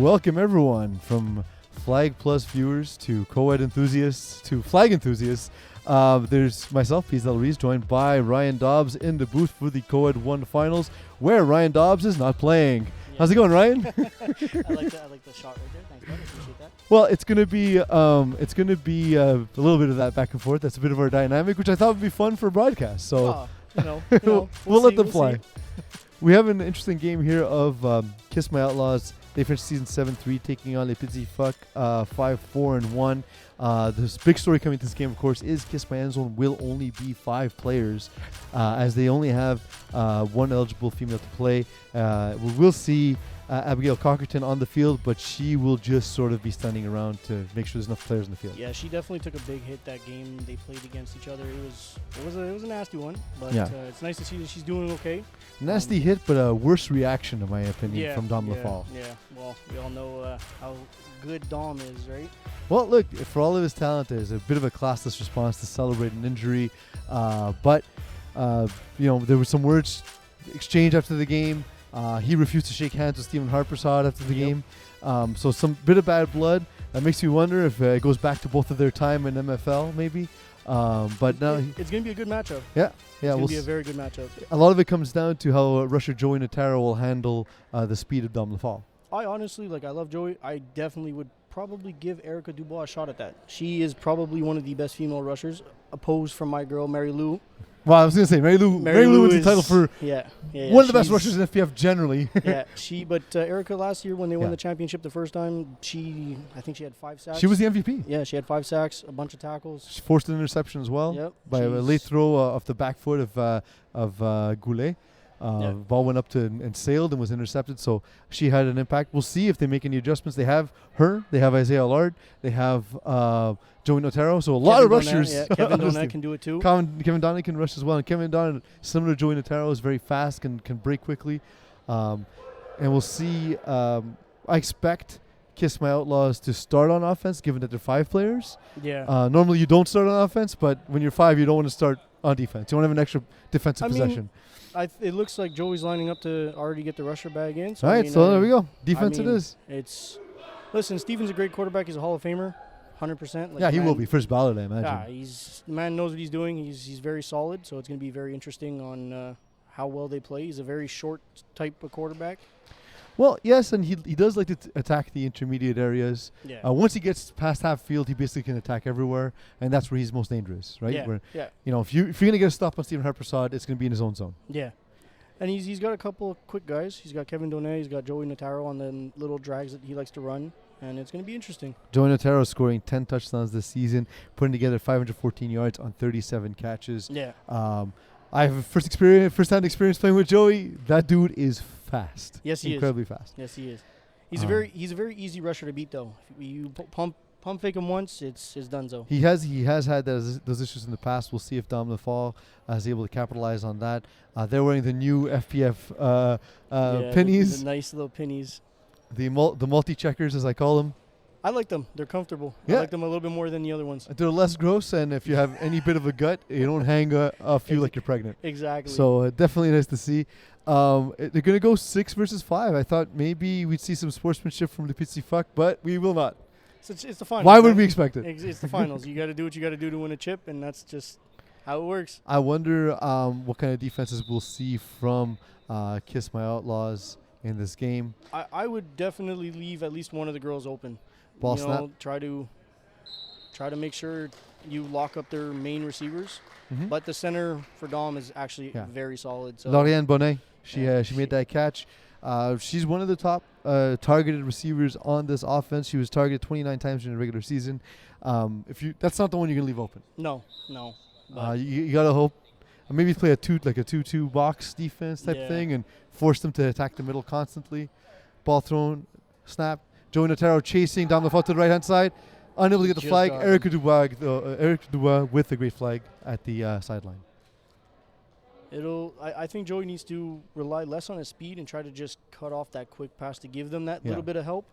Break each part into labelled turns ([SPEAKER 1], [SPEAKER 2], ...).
[SPEAKER 1] welcome everyone from Flag Plus viewers to co-ed enthusiasts to flag enthusiasts. There's myself, Pizel Reese, joined by Ryan Dobbs in the booth for the co-ed 1 finals, where Ryan Dobbs is not playing. Yeah. How's it going, Ryan?
[SPEAKER 2] I like the shot right there. Thanks, bud. Appreciate that.
[SPEAKER 1] Well, it's gonna be a little bit of that back and forth. That's a bit of our dynamic, which I thought would be fun for broadcast. So we'll let them fly. We have an interesting game here of Kiss My Outlaws. They finished season 7-3, taking on Les Petits Phoques 5-4-1. The big story coming to this game, of course, is Kiss My End Zone will only be 5 players, as they only have 1 eligible female to play. We'll see Abigail Cockerton on the field, but she will just sort of be standing around to make sure there's enough players in the field.
[SPEAKER 2] Yeah, she definitely took a big hit that game they played against each other. It was a nasty one, but it's nice to see that she's doing okay.
[SPEAKER 1] Nasty hit, but a worse reaction, in my opinion, from Dom Lafall.
[SPEAKER 2] Yeah, well, we all know how good Dom is, right?
[SPEAKER 1] Well, look, for all of his talent, there's a bit of a classless response to celebrate an injury. But there were some words exchanged after the game. He refused to shake hands with Stephen Harpersod after the game. So some bit of bad blood. That makes me wonder if it goes back to both of their time in MFL, maybe. But now
[SPEAKER 2] it's going to be a good matchup.
[SPEAKER 1] Yeah,
[SPEAKER 2] it's going to be a very good matchup.
[SPEAKER 1] A lot of it comes down to how rusher Joey Notaro will handle the speed of Dom Lafall.
[SPEAKER 2] I honestly, I love Joey. I definitely would probably give Erica Dubois a shot at that. She is probably one of the best female rushers, opposed from my girl, Mary Lou.
[SPEAKER 1] Well, I was going to say, Mary Lou wins the title for one of the best rushers in FPF generally.
[SPEAKER 2] But Erica last year when they won the championship the first time, I think she had 5 sacks.
[SPEAKER 1] She was the MVP.
[SPEAKER 2] Yeah, she had 5 sacks, a bunch of tackles.
[SPEAKER 1] She forced an interception as well by a late throw off the back foot of Goulet. Ball went up and sailed and was intercepted, so she had an impact. We'll see if they make any adjustments. They have her, they have Isaiah Allard, they have Joey Notaro, so a lot of rushers.
[SPEAKER 2] Yeah, Kevin Donnet can do it too.
[SPEAKER 1] Kevin Donnet can rush as well, and Kevin Donnet, similar to Joey Notaro, is very fast, can break quickly. And we'll see. I expect Kiss My Outlaws to start on offense, given that they're 5 players.
[SPEAKER 2] Yeah.
[SPEAKER 1] Normally you don't start on offense, but when you're 5, you don't want to start on defense. You want to have an extra defensive possession.
[SPEAKER 2] It looks like Joey's lining up to already get the rusher bag in. So
[SPEAKER 1] all right, so there we go. Defense it is.
[SPEAKER 2] Listen, Steven's a great quarterback. He's a Hall of Famer, 100%.
[SPEAKER 1] He will be first ballot, I imagine.
[SPEAKER 2] Yeah, the man knows what he's doing. He's very solid, so it's going to be very interesting on how well they play. He's a very short type of quarterback.
[SPEAKER 1] Well, yes, and he does like to attack the intermediate areas.
[SPEAKER 2] Yeah.
[SPEAKER 1] Once he gets past half field, he basically can attack everywhere, and that's where he's most dangerous, right?
[SPEAKER 2] Yeah.
[SPEAKER 1] If you're going to get a stop on Stephen Harpersod, it's going to be in his own zone.
[SPEAKER 2] Yeah. And he's got a couple of quick guys. He's got Kevin Donnet. He's got Joey Notaro on the little drags that he likes to run, and it's going to be interesting.
[SPEAKER 1] Joey Notaro scoring 10 touchdowns this season, putting together 514 yards on 37 catches.
[SPEAKER 2] Yeah.
[SPEAKER 1] I have first-hand experience playing with Joey. That dude is fast.
[SPEAKER 2] Yes, he is.
[SPEAKER 1] Incredibly fast.
[SPEAKER 2] Yes, he is. He's a very easy rusher to beat, though. If you pump fake him once, it's donezo.
[SPEAKER 1] He has had those issues in the past. We'll see if Dom Lafall is able to capitalize on that. They're wearing the new FPF pennies.
[SPEAKER 2] The nice little pennies.
[SPEAKER 1] The multi-checkers, as I call them.
[SPEAKER 2] I like them. They're comfortable.
[SPEAKER 1] Yeah.
[SPEAKER 2] I like them a little bit more than the other ones.
[SPEAKER 1] They're less gross, and if you have any bit of a gut, you don't hang off you like you're pregnant.
[SPEAKER 2] Exactly.
[SPEAKER 1] So definitely nice to see. They're going to go 6 versus 5. I thought maybe we'd see some sportsmanship from the Petits Phoques, but we will not.
[SPEAKER 2] So it's the finals.
[SPEAKER 1] Why would we expect it?
[SPEAKER 2] It's the finals. You got to do what you got to do to win a chip, and that's just how it works.
[SPEAKER 1] I wonder what kind of defenses we'll see from Kiss My Outlaws in this game.
[SPEAKER 2] I would definitely leave at least one of the girls open.
[SPEAKER 1] Ball snap.
[SPEAKER 2] Try to make sure you lock up their main receivers. Mm-hmm. But the center for Dom is actually very solid. So
[SPEAKER 1] Lauriane Bonnet, she made that catch. She's one of the top targeted receivers on this offense. She was targeted 29 times during the regular season. That's not the one you're gonna leave open.
[SPEAKER 2] No.
[SPEAKER 1] You gotta hope. Maybe play a 2-2 box defense type thing and force them to attack the middle constantly. Ball thrown, snap. Joey Notaro chasing down the foot to the right-hand side. Unable to get the flag. Eric Dubois with a great flag at the sideline.
[SPEAKER 2] I think Joey needs to rely less on his speed and try to just cut off that quick pass to give them that little bit of help.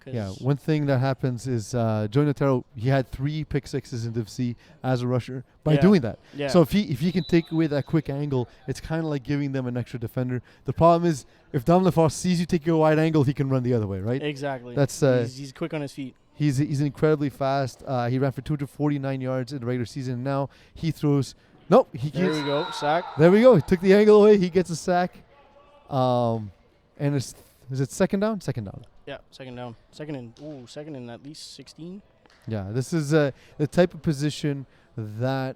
[SPEAKER 1] Yeah, one thing that happens is Joey Notaro, he had 3 pick sixes in Div C as a rusher by doing that.
[SPEAKER 2] Yeah.
[SPEAKER 1] So if he can take away that quick angle, it's kind of like giving them an extra defender. The problem is if Dom LaFosse sees you take a wide angle, he can run the other way, right?
[SPEAKER 2] Exactly.
[SPEAKER 1] That's
[SPEAKER 2] he's quick on his feet.
[SPEAKER 1] He's incredibly fast. He ran for 249 yards in the regular season. Now he throws. Nope.
[SPEAKER 2] There we go. Sack.
[SPEAKER 1] There we go. He took the angle away. He gets a sack. And is it second down? Second down.
[SPEAKER 2] Yeah, second down. Second in at least 16.
[SPEAKER 1] Yeah, this is the type of position that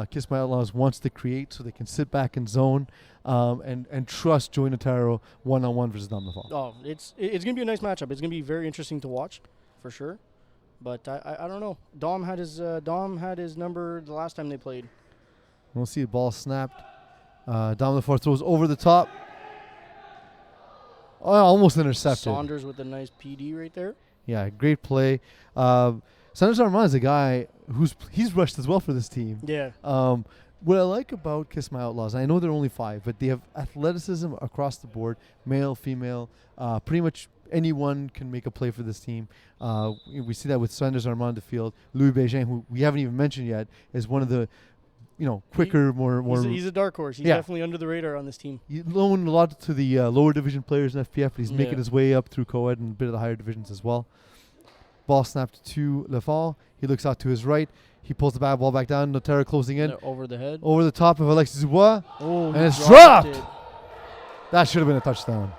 [SPEAKER 1] Kiss My Outlaws wants to create so they can sit back in zone and trust Joey Notaro one-on-one versus Dom LaFosse.
[SPEAKER 2] Oh, it's going to be a nice matchup. It's going to be very interesting to watch, for sure. But I don't know. Dom had his number the last time they played.
[SPEAKER 1] We'll see the ball snapped. Dom LaFosse throws over the top. Oh, almost intercepted.
[SPEAKER 2] Saunders with a nice PD right there.
[SPEAKER 1] Yeah, great play. Saunders Armand is a guy he's rushed as well for this team.
[SPEAKER 2] Yeah.
[SPEAKER 1] What I like about Kiss My Outlaws, I know they're only 5, but they have athleticism across the board, male, female. Pretty much anyone can make a play for this team. We see that with Saunders Armand the field. Louis Bégin, who we haven't even mentioned yet, is one of the quicker, more.
[SPEAKER 2] He's a dark horse. He's definitely under the radar on this team.
[SPEAKER 1] He's loaned a lot to the lower division players in FPF, but he's making his way up through co-ed and a bit of the higher divisions as well. Ball snapped to Lafall. He looks out to his right. He pulls the ball back down. Notaro closing in.
[SPEAKER 2] Over the head.
[SPEAKER 1] Over the top of Alexis Dubois.
[SPEAKER 2] Oh,
[SPEAKER 1] and it's dropped. That should have been a touchdown.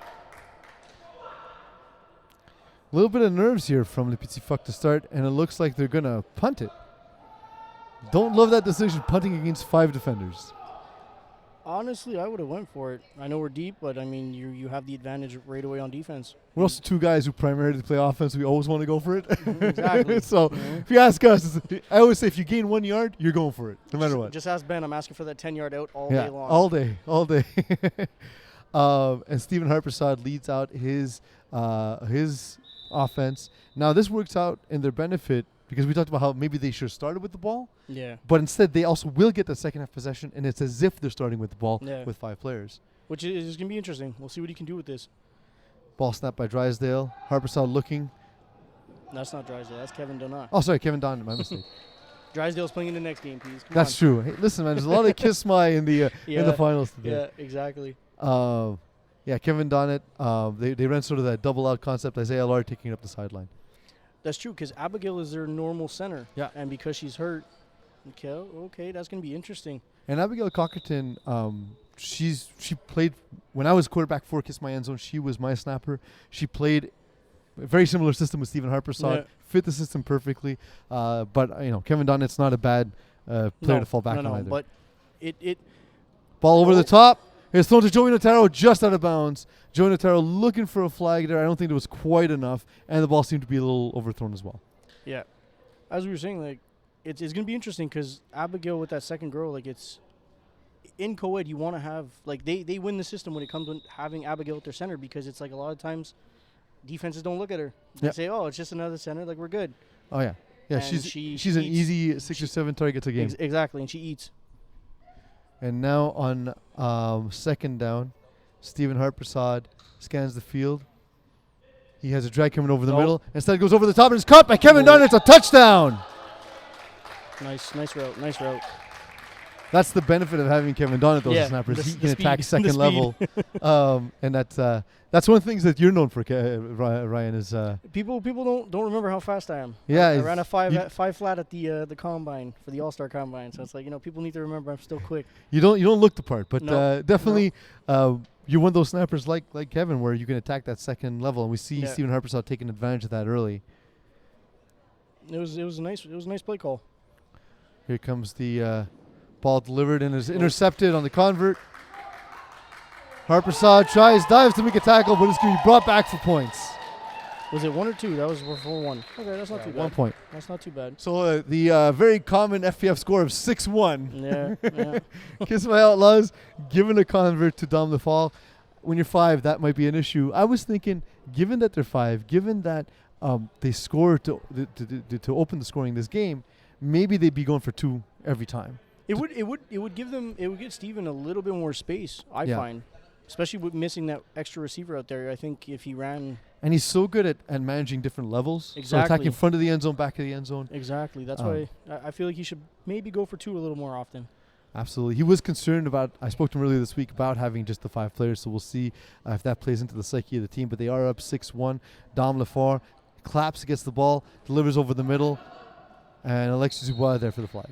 [SPEAKER 1] A little bit of nerves here from Les Petits Phoques to start, and it looks like they're going to punt it. Don't love that decision, punting against 5 defenders.
[SPEAKER 2] Honestly, I would have went for it. I know we're deep, but I mean, you have the advantage right away on defense.
[SPEAKER 1] We're also 2 guys who primarily play offense. We always want to go for it.
[SPEAKER 2] Exactly.
[SPEAKER 1] So if you ask us, I always say if you gain 1 yard, you're going for it, no matter what.
[SPEAKER 2] Just ask Ben. I'm asking for that 10-yard out all day long.
[SPEAKER 1] all day. And Stephen Harpersod leads out his offense. Now this works out in their benefit because we talked about how maybe they should have started with the ball.
[SPEAKER 2] Yeah.
[SPEAKER 1] But instead, they also will get the second half possession, and it's as if they're starting with the ball with 5 players.
[SPEAKER 2] Which is going to be interesting. We'll see what he can do with this.
[SPEAKER 1] Ball snapped by Drysdale. Harpersod looking.
[SPEAKER 2] That's not Drysdale. That's Kevin Donat.
[SPEAKER 1] Oh, sorry, Kevin Donat. My mistake.
[SPEAKER 2] Drysdale's playing in the next game, please.
[SPEAKER 1] That's true. Hey, listen, man, there's a lot of Kiss My in the finals today.
[SPEAKER 2] Yeah, exactly.
[SPEAKER 1] Kevin Donat. They ran sort of that double out concept. Isaiah Lard taking up the sideline.
[SPEAKER 2] That's true because Abigail is their normal center.
[SPEAKER 1] Yeah.
[SPEAKER 2] And because she's hurt, okay, that's going to be interesting.
[SPEAKER 1] And Abigail Cockerton, she played when I was quarterback for Kiss My End Zone. She was my snapper. She played a very similar system with Stephen Harpersod. Fit the system perfectly. But Kevin Donat's not a bad player to fall back on either.
[SPEAKER 2] But it
[SPEAKER 1] ball over the top. It's thrown to Joey Notaro just out of bounds. Joey Notaro looking for a flag there. I don't think there was quite enough, and the ball seemed to be a little overthrown as well. Yeah.
[SPEAKER 2] As we were saying, it's going to be interesting because Abigail with that second girl, it's in co-ed you want to have, they win the system when it comes to having Abigail at their center because it's a lot of times defenses don't look at her. They say, oh, it's just another center, we're good.
[SPEAKER 1] Oh, yeah. Yeah,
[SPEAKER 2] and
[SPEAKER 1] she's an easy 6 or 7 targets a game.
[SPEAKER 2] Exactly, and she eats.
[SPEAKER 1] And now on second down, Stephen Harpersod scans the field. He has a drag coming over the middle. Instead, goes over the top and it's caught by Kevin Dunn. It's a touchdown.
[SPEAKER 2] Nice route.
[SPEAKER 1] That's the benefit of having Kevin Dunn at those snappers. He can attack second level. And that's one of the things that you're known for, Ryan, is
[SPEAKER 2] people don't remember how fast I am.
[SPEAKER 1] Yeah,
[SPEAKER 2] I ran a 5 flat at the combine for the All-Star combine, so it's people need to remember I'm still quick.
[SPEAKER 1] You don't look the part, but definitely you're one of those snappers like Kevin where you can attack that second level, and we see Stephen Harpersod taking advantage of that early.
[SPEAKER 2] It was a nice play call.
[SPEAKER 1] Here comes the ball delivered and is intercepted on the convert. Harpersod dives to make a tackle, but it's going to be brought back for points.
[SPEAKER 2] Was it 1 or 2? That was for 1. Okay, that's not too bad.
[SPEAKER 1] 1 point.
[SPEAKER 2] That's not too bad.
[SPEAKER 1] So the very common FPF score of 6-1.
[SPEAKER 2] Yeah.
[SPEAKER 1] Kiss My Outlaws giving a convert to Dom LaFosse. When you're 5, that might be an issue. I was thinking, given that they're 5, given that they score to open the scoring this game, maybe they'd be going for 2 every time.
[SPEAKER 2] It would give Steven a little bit more space, I find. especially with missing that extra receiver out there. I think if he ran...
[SPEAKER 1] And he's so good at managing different levels.
[SPEAKER 2] Exactly.
[SPEAKER 1] So attacking front of the end zone, back of the end zone.
[SPEAKER 2] Exactly. That's why I feel like he should maybe go for 2 a little more often.
[SPEAKER 1] Absolutely. He was concerned about, I spoke to him earlier this week, about having just the 5 players, so we'll see if that plays into the psyche of the team. But they are up 6-1. Dom Lafar claps, gets the ball, delivers over the middle, and Alexis Dubois there for the flag.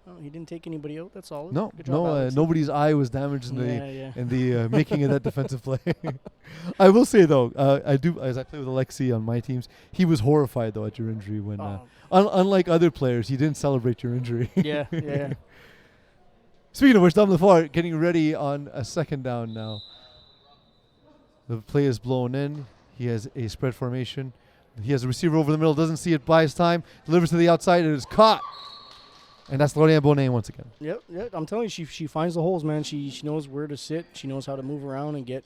[SPEAKER 2] Oh, he didn't take anybody out. That's all.
[SPEAKER 1] No,
[SPEAKER 2] Good job,
[SPEAKER 1] nobody's eye was damaged in
[SPEAKER 2] the
[SPEAKER 1] making of that defensive play. I will say though, as I play with Alexi on my teams, he was horrified though at your injury when, unlike other players, he didn't celebrate your injury.
[SPEAKER 2] Yeah.
[SPEAKER 1] Speaking of which, Dom Lafar getting ready on a 2nd down now. The play is blown in. He has a spread formation. He has a receiver over the middle, doesn't see it, buys time, delivers to the outside, and it is caught. And that's Lauriane Bonet once again.
[SPEAKER 2] Yep. I'm telling you, she finds the holes, man. She knows where to sit. She knows how to move around and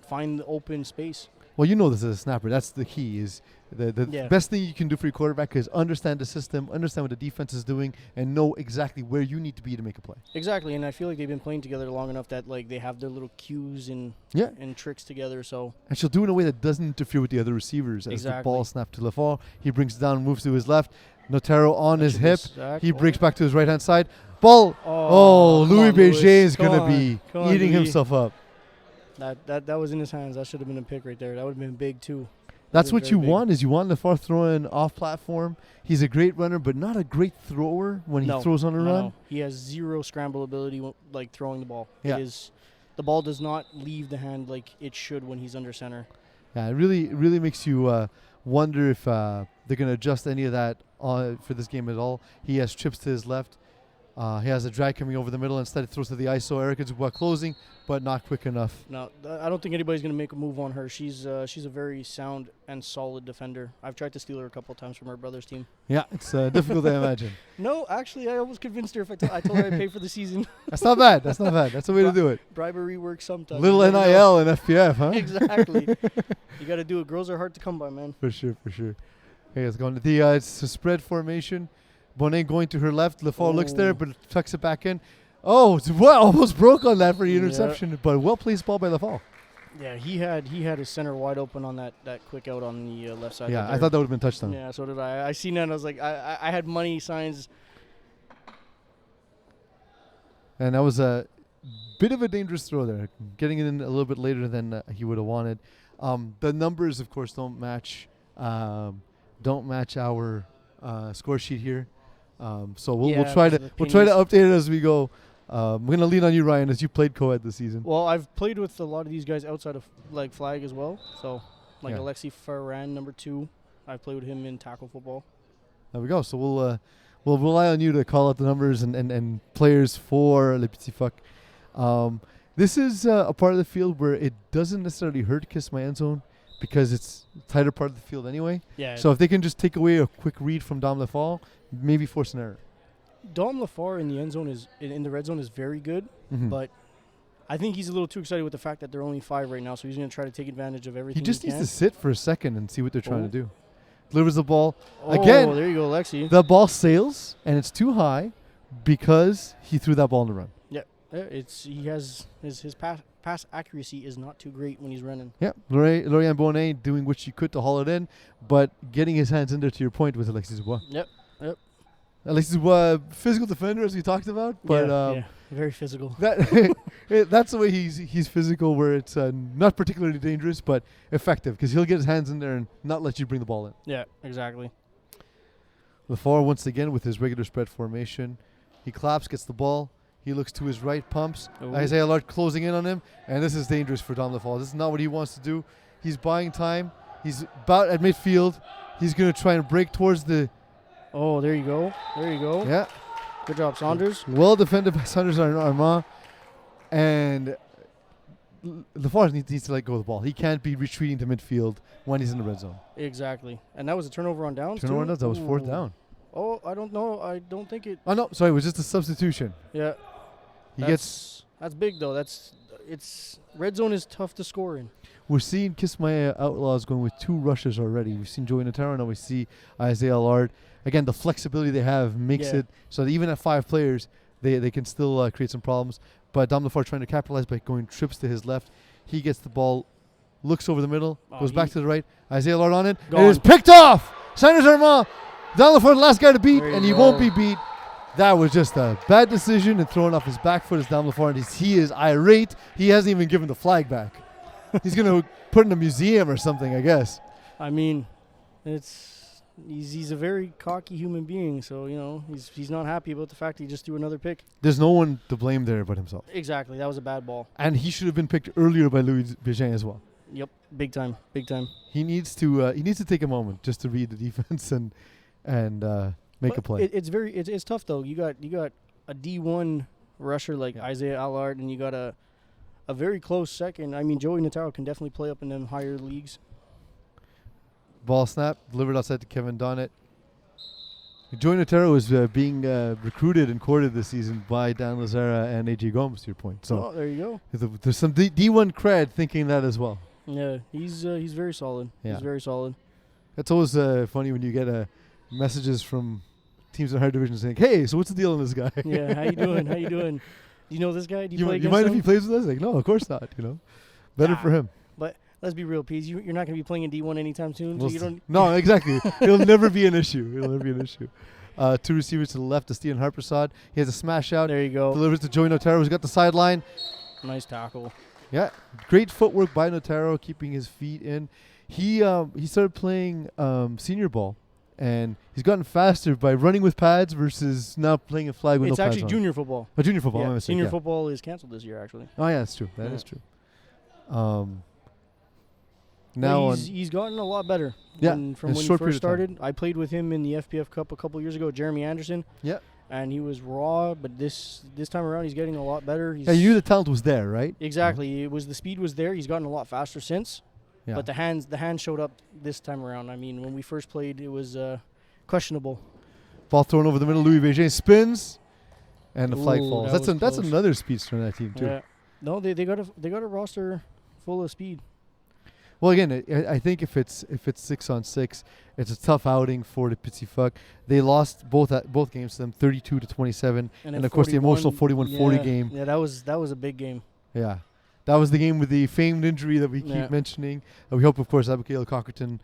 [SPEAKER 2] find the open space.
[SPEAKER 1] Well, you know this as a snapper. That's the key. Is the best thing you can do for your quarterback is understand the system, understand what the defense is doing, and know exactly where you need to be to make a play.
[SPEAKER 2] Exactly, and I feel like they've been playing together long enough that like they have their little cues and tricks together. So
[SPEAKER 1] and she'll do it in a way that doesn't interfere with the other receivers. As the ball snapped to Lafar, he brings it down, moves to his left. Notaro on his hip. He breaks back to his right-hand side. Ball. Louis Berger is going to be eating himself up.
[SPEAKER 2] That was in his hands. That should have been a pick right there. That would have been big too.
[SPEAKER 1] That's what you want. Is you want Lafar throwing off platform. He's a great runner, but not a great thrower when he throws on a run.
[SPEAKER 2] No. He has 0 scramble ability like throwing the ball.
[SPEAKER 1] Yeah.
[SPEAKER 2] The ball does not leave the hand like it should when he's under center.
[SPEAKER 1] Yeah, it really makes you wonder if they're going to adjust any of that for this game at all. He has trips to his left. He has a drag coming over the middle. Instead, it throws to the ISO. Erica Dubois closing, but not quick enough.
[SPEAKER 2] No, I don't think anybody's going to make a move on her. She's a very sound and solid defender. I've tried to steal her a couple of times from her brother's team.
[SPEAKER 1] Yeah, it's difficult to imagine.
[SPEAKER 2] No, actually, I almost convinced her if I told her I'd pay for the season.
[SPEAKER 1] That's not bad. That's the way to do it.
[SPEAKER 2] Bribery works sometimes.
[SPEAKER 1] Little NIL and FPF, huh?
[SPEAKER 2] Exactly. You got to do it. Girls are hard to come by, man.
[SPEAKER 1] For sure. Okay, it's going to it's a spread formation. Bonet going to her left. Lafar looks there, but tucks it back in. Oh, Dubois almost broke on that for the interception, but well-placed ball by Lafar.
[SPEAKER 2] Yeah, he had his center wide open on that quick out on the left side.
[SPEAKER 1] Yeah, I thought that would have been touchdown.
[SPEAKER 2] Yeah, so did I. I seen that and I was like, I had money signs.
[SPEAKER 1] And that was a bit of a dangerous throw there, getting it in a little bit later than he would have wanted. The numbers, of course, don't match our score sheet here. So we'll try to update it as we go. I'm gonna lean on you, Ryan, as you played co-ed this season.
[SPEAKER 2] Well, I've played with a lot of these guys outside of like flag as well. So Alexi Ferran, number 2, I've played with him in tackle football.
[SPEAKER 1] There we go. So we'll rely on you to call out the numbers and players for Les Petits Phoques. This is a part of the field where it doesn't necessarily hurt Kiss My End Zone because it's a tighter part of the field anyway.
[SPEAKER 2] Yeah.
[SPEAKER 1] So if they can just take away a quick read from Dom Lafar, maybe force an error.
[SPEAKER 2] Dom Lafar in the end zone in the red zone is very good, but I think he's a little too excited with the fact that they're only 5 right now, so he's going to try to take advantage of everything.
[SPEAKER 1] He just needs to sit for a second and see what they're trying to do. Delivers the ball.
[SPEAKER 2] Again, there you go, Lexi.
[SPEAKER 1] The ball sails, and it's too high because he threw that ball on the run.
[SPEAKER 2] Yeah, he has his pass accuracy is not too great when he's running.
[SPEAKER 1] Yeah, Lauriane Bonet doing what she could to haul it in, but getting his hands in there to your point with Alexis Dubois.
[SPEAKER 2] Yep.
[SPEAKER 1] Alexis Dubois, physical defender as we talked about, but
[SPEAKER 2] very physical.
[SPEAKER 1] That's the way he's physical, where it's not particularly dangerous, but effective because he'll get his hands in there and not let you bring the ball in.
[SPEAKER 2] Yeah, exactly.
[SPEAKER 1] Lafar once again with his regular spread formation. He claps, gets the ball. He looks to his right, pumps. Isaiah Allard closing in on him, and this is dangerous for Dom Lafar. This is not what he wants to do. He's buying time. He's about at midfield. He's going to try and break towards the...
[SPEAKER 2] Oh, there you go.
[SPEAKER 1] Yeah.
[SPEAKER 2] Good job, Saunders.
[SPEAKER 1] Well defended by Saunders Armand. And Lafar needs to let go of the ball. He can't be retreating to midfield when he's in the red zone.
[SPEAKER 2] Exactly. And that was a turnover on downs,
[SPEAKER 1] That was 4th down.
[SPEAKER 2] Oh, I don't know. I don't think it...
[SPEAKER 1] Oh, no. Sorry, it was just a substitution.
[SPEAKER 2] Yeah. That's big, though. Red zone is tough to score in.
[SPEAKER 1] We're seeing Kiss My Outlaws going with 2 rushes already. We've seen Joey Notaro, now we see Isaiah Allard. Again, the flexibility they have makes it so that even at 5 players, they can still create some problems. but Dom Lefort trying to capitalize by going trips to his left. He gets the ball, looks over the middle, goes back to the right. Isaiah Lord on it. It is picked off. Saint Germain. Dom Lefort, the last guy to beat, and he won't be beat. That was just a bad decision, and throwing off his back foot is Dom Lefort. He is irate. He hasn't even given the flag back. He's going to put it in a museum or something, I guess.
[SPEAKER 2] I mean, he's a very cocky human being, so, you know, he's not happy about the fact he just threw another pick.
[SPEAKER 1] There's no one to blame there but himself.
[SPEAKER 2] Exactly. That was a bad ball.
[SPEAKER 1] And he should have been picked earlier by Louis Bégin as well.
[SPEAKER 2] Yep. Big time. Big time.
[SPEAKER 1] He needs to take a moment just to read the defense and make a play.
[SPEAKER 2] It's tough though. You got a D1 rusher like Isaiah Allard, and you got a very close second. I mean, Joey Notaro can definitely play up in them higher leagues.
[SPEAKER 1] Ball snap delivered outside to Kevin Donnett. Joey Notaro is being recruited and courted this season by Dan Lazara and AJ Gomes. To your point, so
[SPEAKER 2] there you go.
[SPEAKER 1] There's some D1 cred thinking that as well.
[SPEAKER 2] Yeah, he's very solid. Yeah. He's very solid.
[SPEAKER 1] It's always funny when you get messages from teams in higher division saying, "Hey, so what's the deal on this guy?"
[SPEAKER 2] Yeah, how you doing? How you doing? Do you know this guy? Do you play against
[SPEAKER 1] you mind
[SPEAKER 2] him?
[SPEAKER 1] if he plays with us? Like, no, of course not. You know, better for him.
[SPEAKER 2] But let's be real, Pease. You're not going to be playing in D1 anytime soon. So you don't.
[SPEAKER 1] No, exactly. It'll never be an issue. Two receivers to the left to Steven Harpersad. He has a smash out.
[SPEAKER 2] There you go.
[SPEAKER 1] Delivers to Joey Notaro, who's got the sideline.
[SPEAKER 2] Nice tackle.
[SPEAKER 1] Yeah, great footwork by Notaro, keeping his feet in. He started playing senior ball, and he's gotten faster by running with pads versus now playing a flag with no pads on.
[SPEAKER 2] It's actually junior football.
[SPEAKER 1] Oh, junior football.
[SPEAKER 2] Yeah, senior football is canceled this year, actually.
[SPEAKER 1] Oh, yeah, that's true. That is true.
[SPEAKER 2] Now he's gotten a lot better. From when he first started. I played with him in the FPF Cup a couple years ago, Jeremy Anderson.
[SPEAKER 1] Yeah.
[SPEAKER 2] And he was raw, but this time around he's getting a lot better.
[SPEAKER 1] You knew the talent was there, right?
[SPEAKER 2] Exactly. The speed was there. He's gotten a lot faster since. Yeah. But the hands showed up this time around. I mean, when we first played, it was questionable.
[SPEAKER 1] Ball thrown over the middle. Louis Bégin spins, and the flag falls. That's another speedster on that team too.
[SPEAKER 2] Yeah. No, they got a roster full of speed.
[SPEAKER 1] Well, again, I think if it's 6-on-6, it's a tough outing for the Petits Phoques. They lost both games to them, 32-27, and of course the emotional 41-40 game.
[SPEAKER 2] Yeah, that was a big game.
[SPEAKER 1] Yeah, that was the game with the famed injury that we keep mentioning. We hope, of course, Abigail Cockerton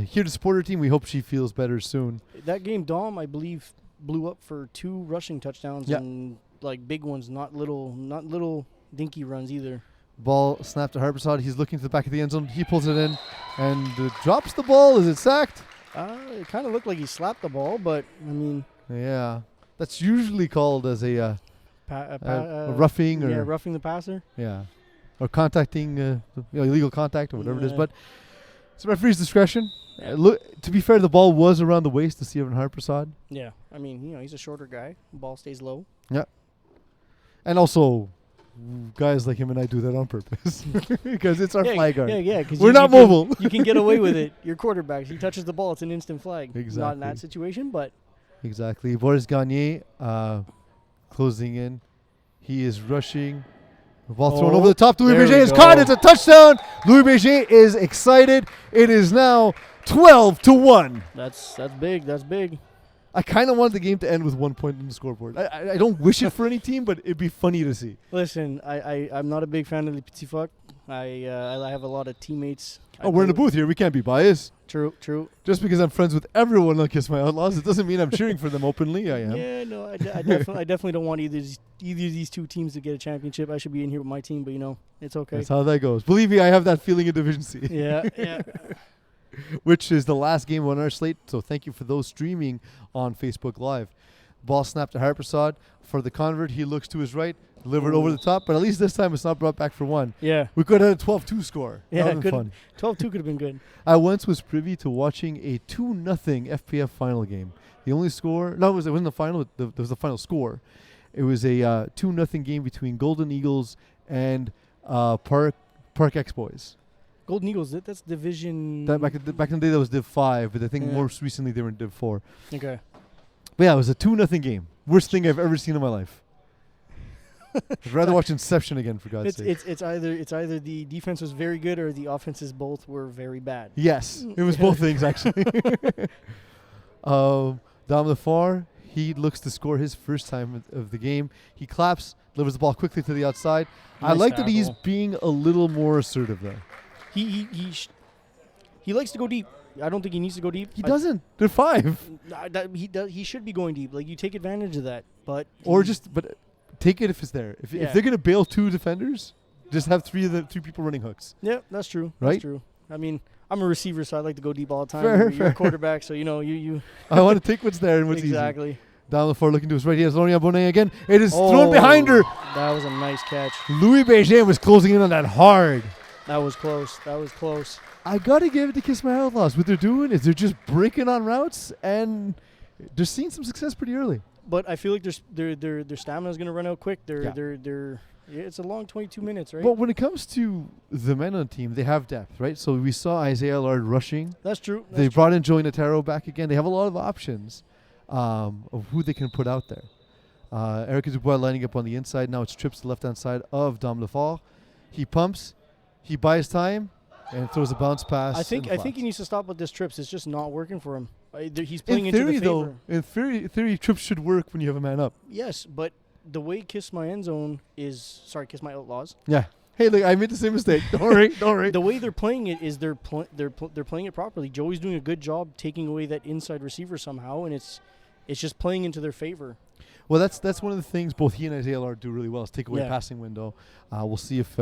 [SPEAKER 1] here to support her team. We hope she feels better soon.
[SPEAKER 2] That game, Dom, I believe, blew up for 2 rushing touchdowns and like big ones, not little dinky runs either.
[SPEAKER 1] Ball snapped to Harpersad. He's looking to the back of the end zone. He pulls it in and drops the ball. Is it sacked?
[SPEAKER 2] It kind of looked like he slapped the ball, but I mean.
[SPEAKER 1] Yeah, that's usually called as a roughing or
[SPEAKER 2] roughing the passer.
[SPEAKER 1] Yeah, or contacting illegal contact or whatever it is. But it's the referee's discretion. To be fair, the ball was around the waist to Steven Harpersad.
[SPEAKER 2] Yeah, I mean, he's a shorter guy. The ball stays low.
[SPEAKER 1] Yeah, and also. Guys like him and I do that on purpose because it's our flag guard.
[SPEAKER 2] Yeah.
[SPEAKER 1] We're not mobile.
[SPEAKER 2] You can get away with it. Your quarterback, he touches the ball, it's an instant flag.
[SPEAKER 1] Exactly.
[SPEAKER 2] Not in that situation, but.
[SPEAKER 1] Exactly. Boris Gagné closing in. He is rushing. The ball thrown over the top. Louis Bégin is caught. It's a touchdown. Louis Bégin is excited. It is now 12-1.
[SPEAKER 2] That's big. That's big.
[SPEAKER 1] I kind of wanted the game to end with 1 point on the scoreboard. I don't wish it for any team, but it'd be funny to see.
[SPEAKER 2] Listen, I'm not a big fan of Les Petits Phoques. I have a lot of teammates.
[SPEAKER 1] We're in the booth here. We can't be biased.
[SPEAKER 2] True.
[SPEAKER 1] Just because I'm friends with everyone on Kiss My Outlaws, it doesn't mean I'm cheering for them openly. I am.
[SPEAKER 2] Yeah, no, I definitely don't want either of these two teams to get a championship. I should be in here with my team, but it's okay.
[SPEAKER 1] That's how that goes. Believe me, I have that feeling in Division C.
[SPEAKER 2] Yeah.
[SPEAKER 1] Which is the last game on our slate. So thank you for those streaming on Facebook Live. Ball snapped to Harpersad. For the convert, he looks to his right, delivered over the top, but at least this time it's not brought back for 1.
[SPEAKER 2] Yeah.
[SPEAKER 1] We could have had a 12-2 score.
[SPEAKER 2] Yeah,
[SPEAKER 1] that would have been fun.
[SPEAKER 2] 12-2 could have been good.
[SPEAKER 1] I once was privy to watching a 2-0 FPF final game. The only score, it wasn't the final, there was the final score. It was a 2-0 game between Golden Eagles and Park X Boys.
[SPEAKER 2] Golden Eagles, that's Division...
[SPEAKER 1] Back in the day, that was Div 5, but I think most recently they were in Div 4.
[SPEAKER 2] Okay.
[SPEAKER 1] But yeah, it was a 2-0 game. Worst thing I've ever seen in my life. I'd rather watch Inception again, for God's sake.
[SPEAKER 2] It's either the defense was very good or the offenses both were very bad.
[SPEAKER 1] Yes, it was both things, actually. Dom Lefort, he looks to score his first time of the game. He claps. delivers the ball quickly to the outside.
[SPEAKER 2] Nice
[SPEAKER 1] I like
[SPEAKER 2] tackle.
[SPEAKER 1] that he's being a little more assertive there.
[SPEAKER 2] He likes to go deep. I don't think he needs to go deep.
[SPEAKER 1] He doesn't. They're 5.
[SPEAKER 2] He should be going deep. Like, you take advantage of that, but
[SPEAKER 1] take it if it's there. If they're gonna bail 2 defenders, just have 3 people running hooks.
[SPEAKER 2] Yeah, that's true.
[SPEAKER 1] Right?
[SPEAKER 2] That's true. I mean, I'm a receiver, so I like to go deep all the time.
[SPEAKER 1] Fair,
[SPEAKER 2] You're a quarterback, so you.
[SPEAKER 1] I want to take what's there and what's
[SPEAKER 2] exactly.
[SPEAKER 1] easy. Down the floor, looking to his right. He has Laurent Bonnet again. It is thrown behind her.
[SPEAKER 2] That was a nice catch.
[SPEAKER 1] Louis Bégin was closing in on that hard.
[SPEAKER 2] That was close.
[SPEAKER 1] I gotta give it to Kiss My Outlaws. What they're doing is they're just breaking on routes, and they're seeing some success pretty early.
[SPEAKER 2] But I feel like their stamina is gonna run out quick. It's a long 22 minutes, right?
[SPEAKER 1] But when it comes to the men on the team, they have depth, right? So we saw Isaiah Allard rushing.
[SPEAKER 2] That's true.
[SPEAKER 1] They brought in Joey Nataro back again. They have a lot of options of who they can put out there. Eric Dubois lining up on the inside. Now it's trips to the left-hand side of Dom Lefort. He pumps. He buys time and throws a bounce pass.
[SPEAKER 2] I think he needs to stop with this trips. It's just not working for him. He's playing into the favor.
[SPEAKER 1] In theory, trips should work when you have a man up.
[SPEAKER 2] Yes, but the way Kiss My Outlaws.
[SPEAKER 1] Yeah. Hey, look, I made the same mistake. Don't worry.
[SPEAKER 2] The way they're playing it is they're playing it properly. Joey's doing a good job taking away that inside receiver somehow, and it's just playing into their favor.
[SPEAKER 1] Well, that's one of the things both he and Isaiah Allard do really well is take away the passing window. We'll see if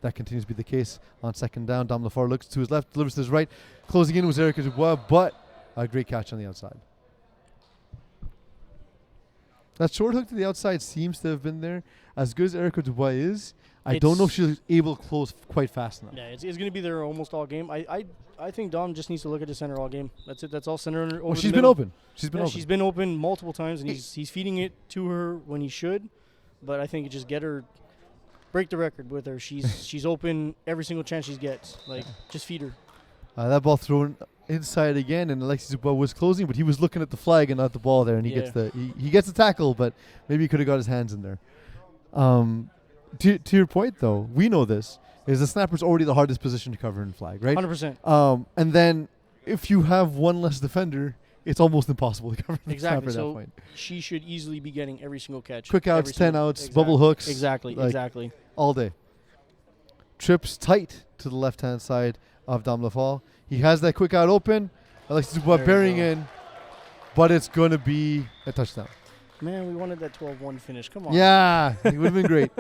[SPEAKER 1] that continues to be the case on second down. Dom Lefort looks to his left, delivers to his right. Closing in was Eric Dubois, but a great catch on the outside. That short hook to the outside seems to have been there. As good as Erica Dubois is, I don't know if she's able to close quite fast enough.
[SPEAKER 2] Yeah, it's going to be there almost all game. I think Dom just needs to look at the center all game. That's it. That's all center over
[SPEAKER 1] Well,
[SPEAKER 2] the
[SPEAKER 1] she's
[SPEAKER 2] middle.
[SPEAKER 1] been open.
[SPEAKER 2] She's been open multiple times, and he's feeding it to her when he should. But I think you just break the record with her. She's open every single chance she gets. Like, just feed her.
[SPEAKER 1] That ball thrown inside again, and Alexis Dubois was closing, but he was looking at the flag and not the ball there, and he gets the tackle, but maybe he could have got his hands in there. To your point, though, we know this is the snapper's already the hardest position to cover in flag, right?
[SPEAKER 2] 100%.
[SPEAKER 1] And then if you have one less defender, it's almost impossible to cover the snapper at that point.
[SPEAKER 2] She should easily be getting every single catch.
[SPEAKER 1] Quick outs, 10 outs, bubble hooks.
[SPEAKER 2] Exactly.
[SPEAKER 1] All day. Trips tight to the left-hand side of Dom Lefort. He has that quick out open. Alexis Dubois bearing in, but it's going to be a touchdown.
[SPEAKER 2] Man, we wanted that 12-1 finish. Come on.
[SPEAKER 1] Yeah, it would have been great.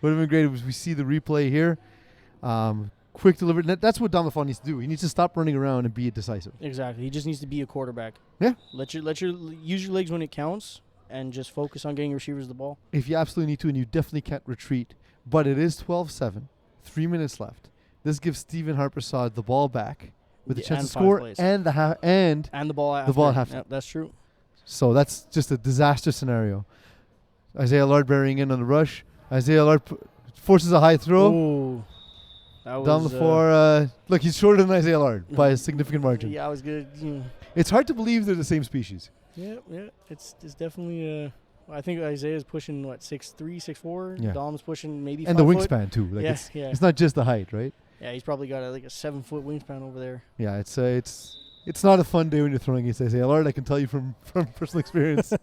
[SPEAKER 1] Would have been great if we see the replay here. Quick delivery. That's what Dom Lefort needs to do. He needs to stop running around and be decisive.
[SPEAKER 2] Exactly. He just needs to be a quarterback.
[SPEAKER 1] Yeah.
[SPEAKER 2] Let your use your legs when it counts, and just focus on getting receivers the ball.
[SPEAKER 1] If you absolutely need to, and you definitely can't retreat. But it is 12-7. 3 minutes left. This gives Stephen Harpersad the ball back with a chance to score and the
[SPEAKER 2] ball after.
[SPEAKER 1] The ball half.
[SPEAKER 2] Yeah, that's true.
[SPEAKER 1] So that's just a disaster scenario. Isaiah Allard bearing in on the rush. Isaiah Allard forces a high throw.
[SPEAKER 2] Ooh.
[SPEAKER 1] Dom Lefort, look, he's shorter than Isaiah Allard by a significant margin.
[SPEAKER 2] Yeah, I was good.
[SPEAKER 1] It's hard to believe they're the same species.
[SPEAKER 2] Yeah. It's definitely. I think Isaiah's pushing 6'3", 6'4".
[SPEAKER 1] Yeah.
[SPEAKER 2] Dom's pushing maybe 5
[SPEAKER 1] and the
[SPEAKER 2] foot.
[SPEAKER 1] wingspan too. Like
[SPEAKER 2] Yeah.
[SPEAKER 1] It's not just the height, right?
[SPEAKER 2] Yeah, he's probably got a 7-foot wingspan over there.
[SPEAKER 1] Yeah, it's not a fun day when you're throwing against Isaiah Allard. I can tell you from personal experience.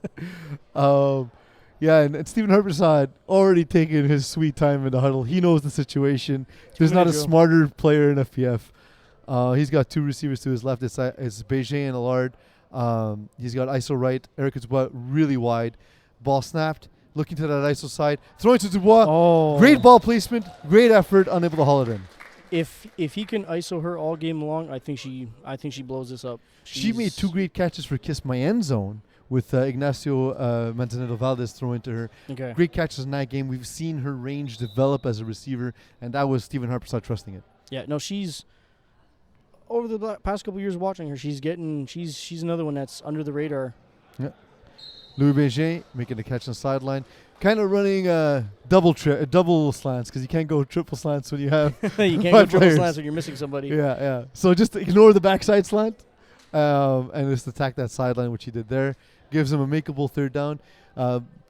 [SPEAKER 1] Yeah, and Stephen Harpersad already taking his sweet time in the huddle. He knows the situation. There's not a smarter player in FPF. He's got 2 receivers to his left. It's Bégin and Allard. He's got ISO right. Eric Dubois really wide. Ball snapped. Looking to that ISO side. Throwing to Dubois.
[SPEAKER 2] Oh.
[SPEAKER 1] Great ball placement. Great effort. Unable to haul it in.
[SPEAKER 2] If he can ISO her all game long, I think she blows this up.
[SPEAKER 1] She made 2 great catches for Kiss My End Zone with Ignacio Manzanero Valdez throwing to her.
[SPEAKER 2] Okay.
[SPEAKER 1] Great catches in that game. We've seen her range develop as a receiver, and that was Stephen Harpersad trusting it.
[SPEAKER 2] Yeah, no, she's over the past couple years watching her. She's another one that's under the radar.
[SPEAKER 1] Yeah. Louis Bégin making a catch on the sideline. Kind of running double slants because you can't go triple slants when you have
[SPEAKER 2] you can't go triple
[SPEAKER 1] players.
[SPEAKER 2] slants when you're missing somebody.
[SPEAKER 1] Yeah. So just ignore the backside slant and just attack that sideline, which he did there. Gives him a makeable third down.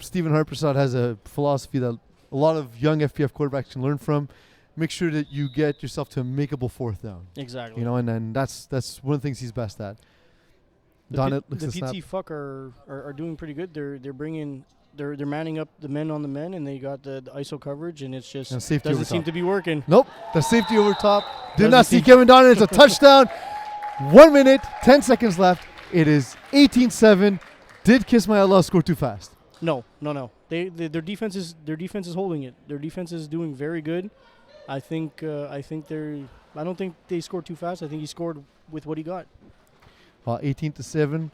[SPEAKER 1] Stephen Harpersad has a philosophy that a lot of young FPF quarterbacks can learn from. Make sure that you get yourself to a makeable fourth down.
[SPEAKER 2] Exactly.
[SPEAKER 1] And then that's one of the things he's best at.
[SPEAKER 2] The Petits Phoques are doing pretty good. They're bringing they're manning up the men on the men, and they got the ISO coverage, and it's just
[SPEAKER 1] safety
[SPEAKER 2] doesn't seem to be working.
[SPEAKER 1] Nope, the safety over top. Did not see Kevin Donner. It's a touchdown. 1 minute, 10 seconds left. It is 18-7. Did Kiss My Outlaws score too fast?
[SPEAKER 2] No. Their defense is holding it. Their defense is doing very good. I don't think they scored too fast. I think he scored with what he got.
[SPEAKER 1] 18-7.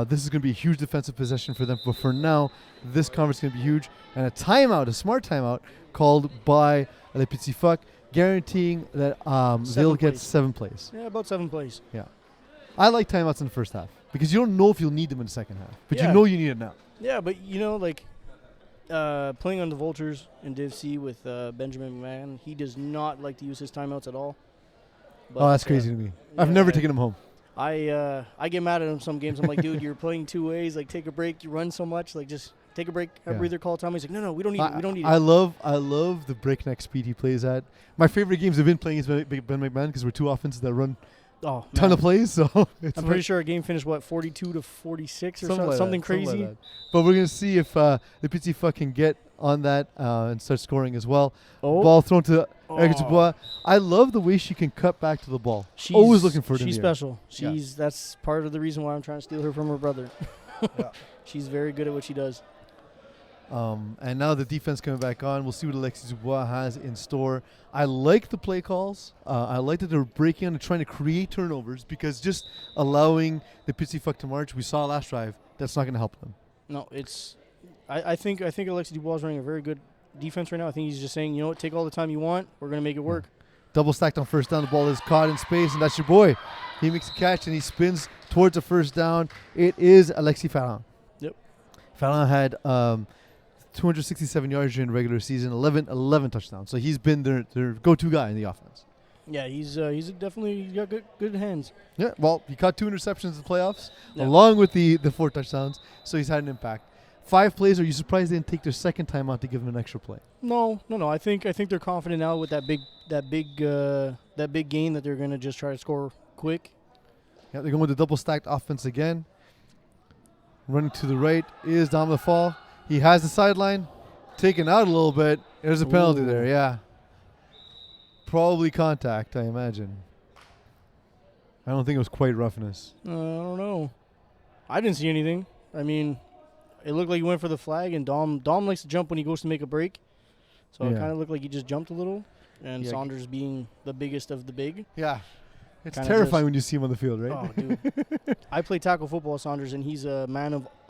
[SPEAKER 1] This is going to be a huge defensive possession for them. But for now, this conference is going to be huge. And a timeout, a smart timeout, called by Les Petits Phoques, guaranteeing that they'll get 7 plays.
[SPEAKER 2] Yeah, about 7 plays.
[SPEAKER 1] Yeah. I like timeouts in the first half because you don't know if you'll need them in the second half. But you know you need it now. Yeah,
[SPEAKER 2] but playing on the Vultures in Div C with Benjamin McMahon, he does not like to use his timeouts at all. But,
[SPEAKER 1] that's crazy to me. I've never taken him home.
[SPEAKER 2] I get mad at him some games. I'm like, dude, you're playing 2 ways. Like, take a break. You run so much. Like, just take a break. Have a breather. Call time. He's like, no, we don't need it. We don't need it.
[SPEAKER 1] I love the breakneck speed he plays at. My favorite games have been playing against Ben McMahon because we're 2 offenses that run ton of plays. So
[SPEAKER 2] I'm pretty sure our game finished 42-46 or something crazy.
[SPEAKER 1] Like but we're gonna see if the Petits Phoques can get on that and start scoring as well. Ball thrown to Eric Dubois. I love the way she can cut back to the ball. She's always looking for it.
[SPEAKER 2] She's special. That's part of the reason why I'm trying to steal her from her brother. She's very good at what she does.
[SPEAKER 1] And now the defense coming back on. We'll see what Alexis Dubois has in store. I like the play calls. I like that they're breaking on and trying to create turnovers because just allowing the Petits Phoques to march, we saw last drive, that's not going to help them.
[SPEAKER 2] No, it's. I think Alexis Dubois is running a very good defense right now. I think he's just saying, you know what, take all the time you want. We're going to make it work.
[SPEAKER 1] Double stacked on first down. The ball is caught in space, and that's your boy. He makes a catch, and he spins towards the first down. It is Alexis Ferrand.
[SPEAKER 2] Yep.
[SPEAKER 1] Ferrand had 267 yards during the regular season, 11 touchdowns. So he's been their go-to guy in the offense.
[SPEAKER 2] Yeah, he's got good hands.
[SPEAKER 1] Yeah, well, he caught 2 interceptions in the playoffs, along with the 4 touchdowns. So he's had an impact. 5 plays. Are you surprised they didn't take their second time out to give him an extra play?
[SPEAKER 2] No. I think they're confident now with that big gain that they're gonna just try to score quick.
[SPEAKER 1] Yeah, they're going with the double stacked offense again. Running to the right is Dom Lafall. He has the sideline taken out a little bit. There's a penalty there. Yeah, probably contact, I imagine. I don't think it was quite roughness.
[SPEAKER 2] I don't know. I didn't see anything. I mean, it looked like he went for the flag, and Dom likes to jump when he goes to make a break. So it kind of looked like he just jumped a little. And Saunders being the biggest of the big.
[SPEAKER 1] Yeah. It's terrifying when you see him on the field, right?
[SPEAKER 2] Oh, dude. I played tackle football with Saunders, and he's a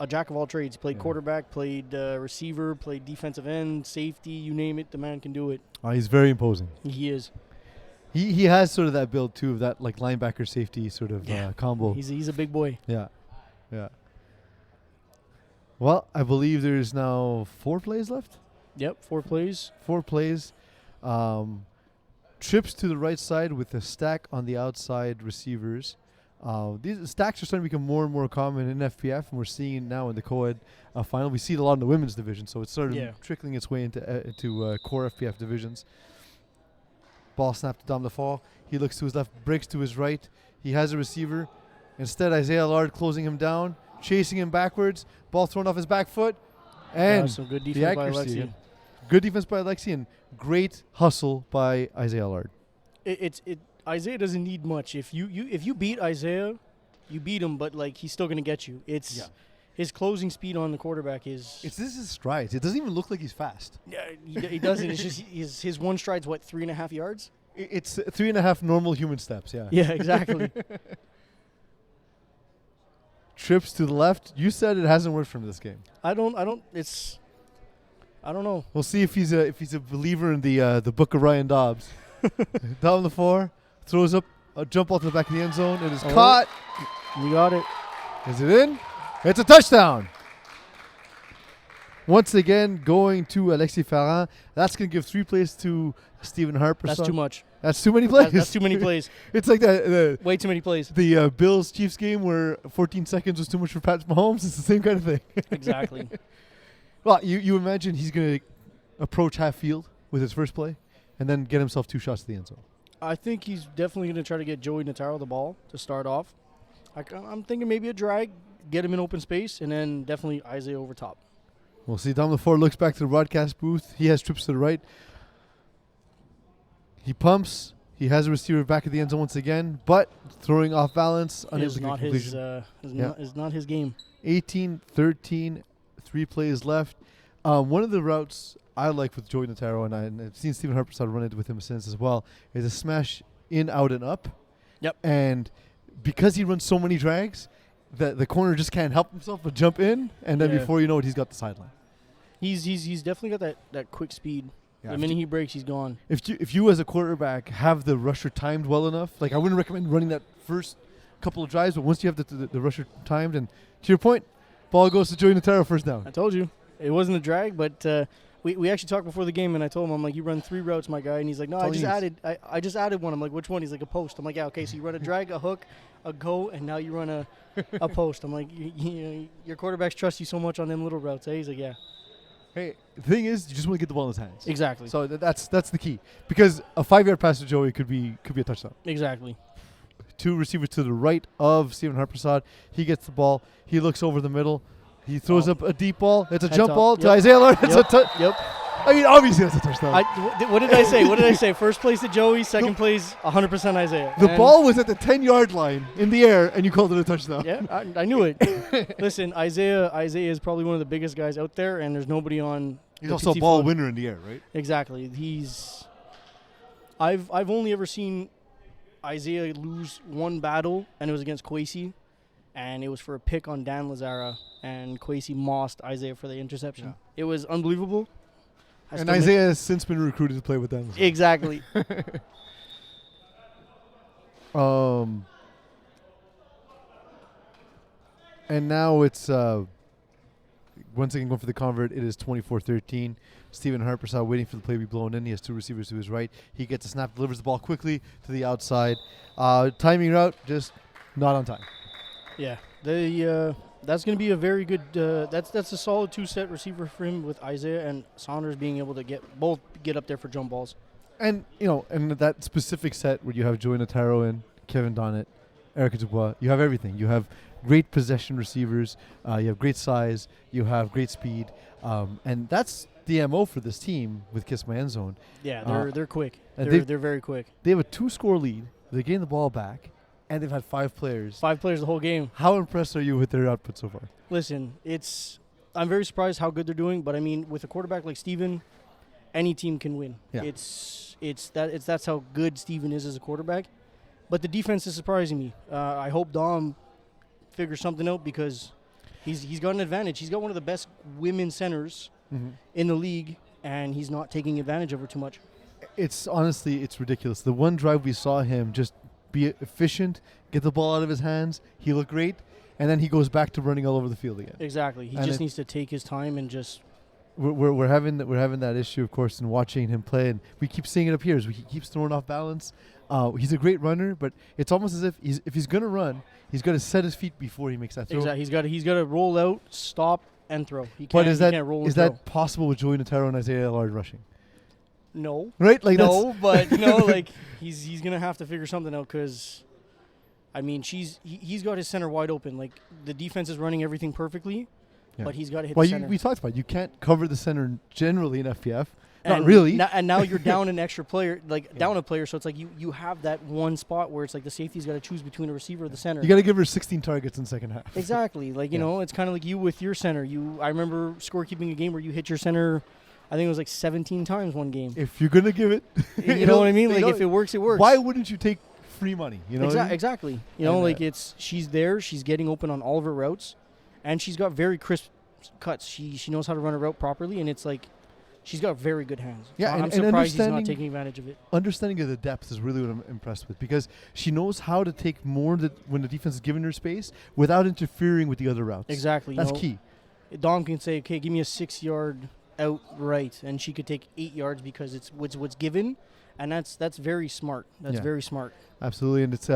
[SPEAKER 2] jack of all trades. He played quarterback, played receiver, played defensive end, safety, you name it, the man can do it.
[SPEAKER 1] He's very imposing.
[SPEAKER 2] He is.
[SPEAKER 1] He has sort of that build, too, of that like linebacker safety sort of combo.
[SPEAKER 2] He's a big boy.
[SPEAKER 1] Yeah. Well, I believe there's now 4 plays left.
[SPEAKER 2] Yep, 4 plays.
[SPEAKER 1] 4 plays. Trips to the right side with a stack on the outside receivers. These stacks are starting to become more and more common in FPF, and we're seeing it now in the co-ed final. We see it a lot in the women's division, so it's sort of trickling its way into core FPF divisions. Ball snapped to Dom Lafall. He looks to his left, breaks to his right. He has a receiver. Instead, Isaiah Allard closing him down, chasing him backwards. Ball thrown off his back foot. And
[SPEAKER 2] some good defense by Alexi.
[SPEAKER 1] Good defense by Alexi and great hustle by Isaiah Allard.
[SPEAKER 2] Isaiah doesn't need much. If you beat Isaiah, you beat him, but like he's still gonna get you. His closing speed on the quarterback is.
[SPEAKER 1] This is strides. It doesn't even look like he's fast.
[SPEAKER 2] Yeah, he doesn't. It's just his one stride's 3.5 yards.
[SPEAKER 1] It's 3.5 normal human steps. Yeah.
[SPEAKER 2] Yeah, exactly.
[SPEAKER 1] Trips to the left. You said it hasn't worked from this game.
[SPEAKER 2] I don't know.
[SPEAKER 1] We'll see if he's a believer in the book of Ryan Dobbs. Down the 4, throws up a jump off the back of the end zone. It is caught.
[SPEAKER 2] You got it.
[SPEAKER 1] Is it in? It's a touchdown. Once again, going to Alexis Ferrand. That's going to give 3 plays to Stephen Harper.
[SPEAKER 2] That's too much.
[SPEAKER 1] That's too many plays.
[SPEAKER 2] That's too many plays.
[SPEAKER 1] It's like that.
[SPEAKER 2] Way too many plays.
[SPEAKER 1] The Bills-Chiefs game where 14 seconds was too much for Patrick Mahomes. It's the same kind of thing.
[SPEAKER 2] Exactly.
[SPEAKER 1] Well, you imagine he's going to approach half field with his first play and then get himself 2 shots to the end zone.
[SPEAKER 2] I think he's definitely going to try to get Joey Nataro the ball to start off. I'm thinking maybe a drag, get him in open space, and then definitely Isaiah over top.
[SPEAKER 1] We'll see. Dom LaFour looks back to the broadcast booth. He has trips to the right. He pumps. He has a receiver back at the end zone once again, but throwing off balance.
[SPEAKER 2] Is not his game.
[SPEAKER 1] 18-13, 3 plays left. One of the routes I like with Joey Notaro, and I've seen Stephen Harpersad run it with him since as well, is a smash in, out, and up.
[SPEAKER 2] Yep.
[SPEAKER 1] And because he runs so many drags, the corner just can't help himself but jump in, and then before you know it, he's got the sideline.
[SPEAKER 2] He's definitely got that quick speed.
[SPEAKER 1] Yeah,
[SPEAKER 2] the minute he breaks, he's gone.
[SPEAKER 1] If you as a quarterback have the rusher timed well enough, like I wouldn't recommend running that first couple of drives, but once you have the rusher timed, and to your point, ball goes to Joey Notaro, first down.
[SPEAKER 2] I told you. It wasn't a drag, but we actually talked before the game, and I told him, I'm like, you run 3 routes, my guy. And he's like, no, I just added one. I'm like, which one? He's like, a post. I'm like, yeah, okay, so you run a drag, a hook, a go, and now you run a post. I'm like, your quarterbacks trust you so much on them little routes. Eh? He's like, yeah.
[SPEAKER 1] Hey, the thing is, you just want to get the ball in his hands.
[SPEAKER 2] Exactly.
[SPEAKER 1] So that's the key. Because a 5-yard pass to Joey could be a touchdown.
[SPEAKER 2] Exactly.
[SPEAKER 1] 2 receivers to the right of Stephen Harpersad. He gets the ball. He looks over the middle. He throws up a deep ball. It's a jump ball to Isaiah Lord. It's a
[SPEAKER 2] Yep.
[SPEAKER 1] I mean, obviously that's a touchdown.
[SPEAKER 2] What did I say? What did I say? First place to Joey, second place 100% Isaiah.
[SPEAKER 1] The ball was at the 10-yard line in the air, and you called it a touchdown.
[SPEAKER 2] Yeah, I knew it. Listen, Isaiah is probably one of the biggest guys out there, and there's nobody on.
[SPEAKER 1] He's also a ball winner in the air, right?
[SPEAKER 2] Exactly. I've only ever seen Isaiah lose one battle, and it was against Kwesi, and it was for a pick on Dan Lazara, and Kwesi mossed Isaiah for the interception.
[SPEAKER 1] Yeah.
[SPEAKER 2] It was unbelievable.
[SPEAKER 1] And Isaiah has since been recruited to play with them.
[SPEAKER 2] Exactly.
[SPEAKER 1] And now it's once again going for the convert. It is 24-13. Stephen Harpersad waiting for the play to be blown in. He has 2 receivers to his right. He gets a snap, delivers the ball quickly to the outside. Timing route, just not on time.
[SPEAKER 2] Yeah. That's going to be a very good that's a solid 2-set receiver for him, with Isaiah and Saunders being able to get up there for jump balls.
[SPEAKER 1] And and that specific set where you have Joey Notaro and Kevin Donnett, Eric Dubois, you have everything. You have great possession receivers, you have great size, you have great speed, and that's the MO for this team with Kiss My End Zone.
[SPEAKER 2] Yeah, they're quick. They're very quick.
[SPEAKER 1] They have a 2-score lead. They gain the ball back. And they've had 5 players.
[SPEAKER 2] 5 players the whole game.
[SPEAKER 1] How impressed are you with their output so far?
[SPEAKER 2] Listen, I'm very surprised how good they're doing. But I mean, with a quarterback like Steven, any team can win. Yeah. That's how good Steven is as a quarterback. But the defense is surprising me. I hope Dom figures something out, because he's got an advantage. He's got one of the best women centers in the league, and he's not taking advantage of her too much.
[SPEAKER 1] It's ridiculous. The one drive we saw him just be efficient, get the ball out of his hands. He looked great, and then he goes back to running all over the field again.
[SPEAKER 2] Exactly. He just needs to take his time and just.
[SPEAKER 1] We're having that issue, of course, in watching him play, and we keep seeing it up here as he keeps throwing off balance. He's a great runner, but it's almost as if he's going to run, he's got to set his feet before he makes that throw.
[SPEAKER 2] Exactly. He's got to roll out, stop, and throw. He can't roll and throw.
[SPEAKER 1] That possible with Joey Notaro and Isaiah Lard rushing?
[SPEAKER 2] No.
[SPEAKER 1] Right?
[SPEAKER 2] But he's gonna have to figure something out, because, I mean, he's got his center wide open. Like, the defense is running everything perfectly, but he's got to hit the center.
[SPEAKER 1] We talked about it. You can't cover the center generally in FPF. Not really.
[SPEAKER 2] And now you're down an extra player, down a player. So it's like you have that one spot where it's like the safety's got to choose between a receiver or the center.
[SPEAKER 1] You got to give her 16 targets in the second half.
[SPEAKER 2] Exactly. It's kind of like you with your center. I remember scorekeeping a game where you hit your center, I think it was like 17 times one game.
[SPEAKER 1] If you're going to give it.
[SPEAKER 2] you know what I mean? Like, if it works, it works.
[SPEAKER 1] Why wouldn't you take free money? You know
[SPEAKER 2] Exactly. She's there. She's getting open on all of her routes. And she's got very crisp cuts. She knows how to run a route properly. And it's like, she's got very good hands.
[SPEAKER 1] Yeah,
[SPEAKER 2] I'm surprised he's not taking advantage of it.
[SPEAKER 1] Understanding of the depth is really what I'm impressed with, because she knows how to take more when the defense is giving her space without interfering with the other routes.
[SPEAKER 2] Exactly.
[SPEAKER 1] That's key.
[SPEAKER 2] Dom can say, okay, give me a 6-yard out right, and she could take 8 yards because it's what's given, and that's very smart. That's very smart.
[SPEAKER 1] Absolutely, and it's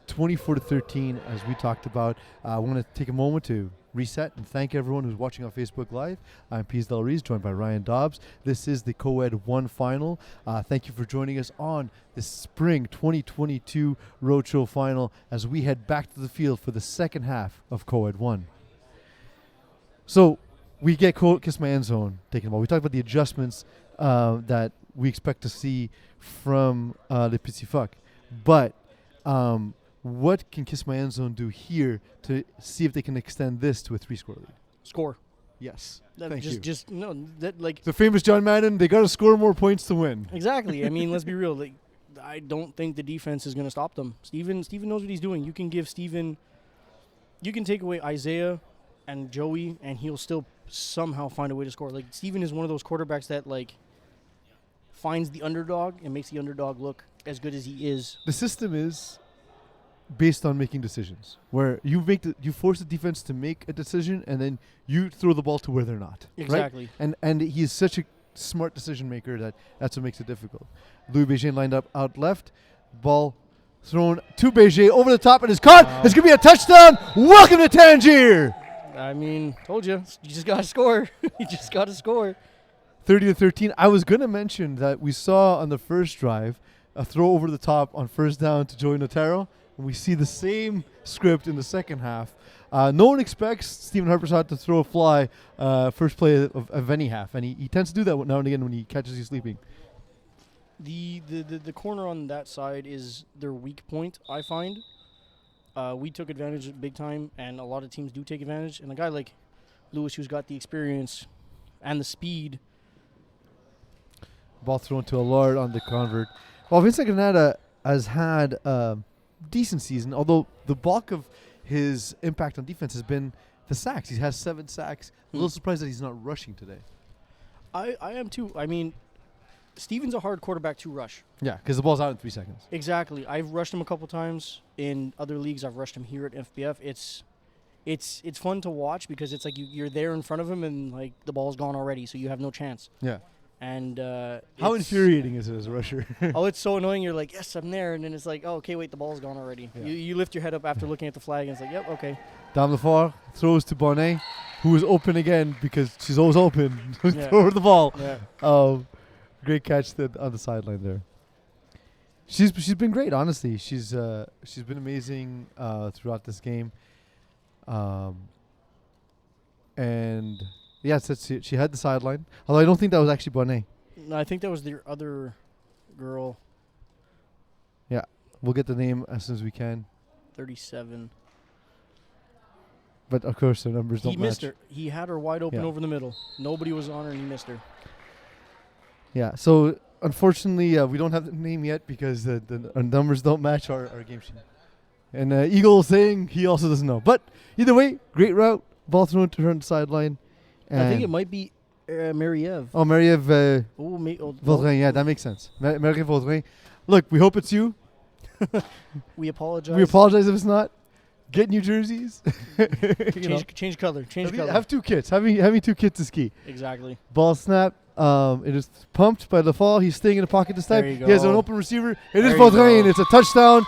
[SPEAKER 1] 24-13 as we talked about. I want to take a moment to reset and thank everyone who's watching on Facebook Live. I'm Pease Del Rees, joined by Ryan Dobbs. This is the Co-Ed 1 final. Thank you for joining us on the Spring 2022 Roadshow final as we head back to the field for the second half of Co-Ed 1. So, we get Kiss My End Zone taken about. We talked about the adjustments that we expect to see from Les Petits Phoques. But what can Kiss My End Zone do here to see if they can extend this to a 3-score lead?
[SPEAKER 2] Score.
[SPEAKER 1] Yes.
[SPEAKER 2] Thank you. Just no. That like
[SPEAKER 1] the famous John Madden. They got to score more points to win.
[SPEAKER 2] Exactly. I mean, let's be real. Like, I don't think the defense is going to stop them. Steven knows what he's doing. You can give Steven. You can take away Isaiah and Joey, and he'll still somehow find a way to score. Like, Steven is one of those quarterbacks that like finds the underdog and makes the underdog look as good as he is.
[SPEAKER 1] The system is based on making decisions, where you force the defense to make a decision, and then you throw the ball to where they're not.
[SPEAKER 2] Exactly.
[SPEAKER 1] Right? And he is such a smart decision maker that's what makes it difficult. Louis Bégin lined up out left, ball thrown to Bégin over the top, and it's caught. Wow. It's gonna be a touchdown. Welcome to Tangier.
[SPEAKER 2] I mean, told you just gotta score. You just gotta score.
[SPEAKER 1] 30-13. I was gonna mention that we saw on the first drive a throw over the top on first down to Joey Notaro. And we see the same script in the second half. No one expects Stephen Harpersad to throw a fly first play of any half, and he tends to do that now and again when he catches you sleeping.
[SPEAKER 2] The corner on that side is their weak point, I find. We took advantage big time, and a lot of teams do take advantage. And a guy like Lewis, who's got the experience and the speed.
[SPEAKER 1] Ball thrown to Allard on the convert. Well, Vincent Granada has had decent season, although the bulk of his impact on defense has been the sacks. He has 7 sacks. A little surprised that he's not rushing today.
[SPEAKER 2] I am too. I mean, Steven's a hard quarterback to rush.
[SPEAKER 1] Yeah, because the ball's out in 3 seconds.
[SPEAKER 2] Exactly. I've rushed him a couple times in other leagues. I've rushed him here at FBF. It's fun to watch because it's like you're there in front of him and like the ball's gone already, so you have no chance.
[SPEAKER 1] Yeah.
[SPEAKER 2] And
[SPEAKER 1] how infuriating is it as a rusher?
[SPEAKER 2] Oh, it's so annoying. You're like, yes, I'm there, and then it's like, oh, okay, wait, the ball's gone already. Yeah. You lift your head up after looking at the flag, and it's like, yep, okay.
[SPEAKER 1] Dame Lefort throws to Bonnet, who is open again because she's always open. Throw her the ball. Yeah. Great catch on the sideline there. She's been great, honestly. She's been amazing throughout this game. And yes, she had the sideline. Although I don't think that was actually Bonnet.
[SPEAKER 2] No, I think that was the other girl.
[SPEAKER 1] Yeah, we'll get the name as soon as we can.
[SPEAKER 2] 37.
[SPEAKER 1] But of course, the numbers don't match.
[SPEAKER 2] He missed her. He had her wide open over the middle. Nobody was on her, and he missed her.
[SPEAKER 1] Yeah. So unfortunately, we don't have the name yet because our numbers don't match our game sheet. And Eagle saying he also doesn't know. But either way, great route. Ball thrown to her on the sideline.
[SPEAKER 2] I think it might be Marie-Ève.
[SPEAKER 1] Oh, Marie-Ève Vaudrin. Yeah, that makes sense. Marie-Ève Vaudrin. Look, we hope it's you.
[SPEAKER 2] We apologize.
[SPEAKER 1] We apologize if it's not. Get new jerseys.
[SPEAKER 2] Change color. Change color.
[SPEAKER 1] Have 2 kits. Have me 2 kits to ski.
[SPEAKER 2] Exactly.
[SPEAKER 1] Ball snap. It is pumped by Lefort. He's staying in the pocket this time.
[SPEAKER 2] There you go.
[SPEAKER 1] He has an open receiver. It is Vaudrin. It's a touchdown.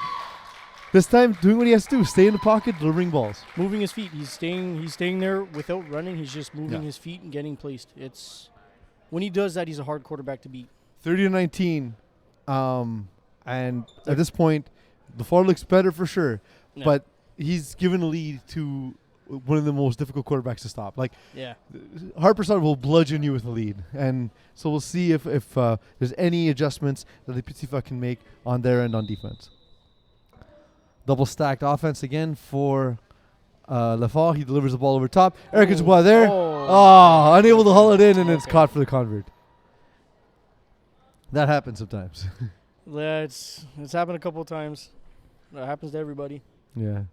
[SPEAKER 1] This time, doing what he has to do, stay in the pocket, delivering balls.
[SPEAKER 2] Moving his feet. He's staying there without running. He's just moving his feet and getting placed. When he does that, he's a hard quarterback to beat.
[SPEAKER 1] 30-19. And at this point, Lefort looks better for sure. Yeah. But he's given a lead to one of the most difficult quarterbacks to stop. Harpersad will bludgeon you with the lead. And so we'll see if there's any adjustments that the Petits Phoques can make on their end on defense. Double stacked offense again for Lefort. He delivers the ball over top. Eric Dubois there. Unable to haul it in, and it's caught for the convert. That happens sometimes.
[SPEAKER 2] Yeah, it's happened a couple of times. It happens to everybody.
[SPEAKER 1] Yeah.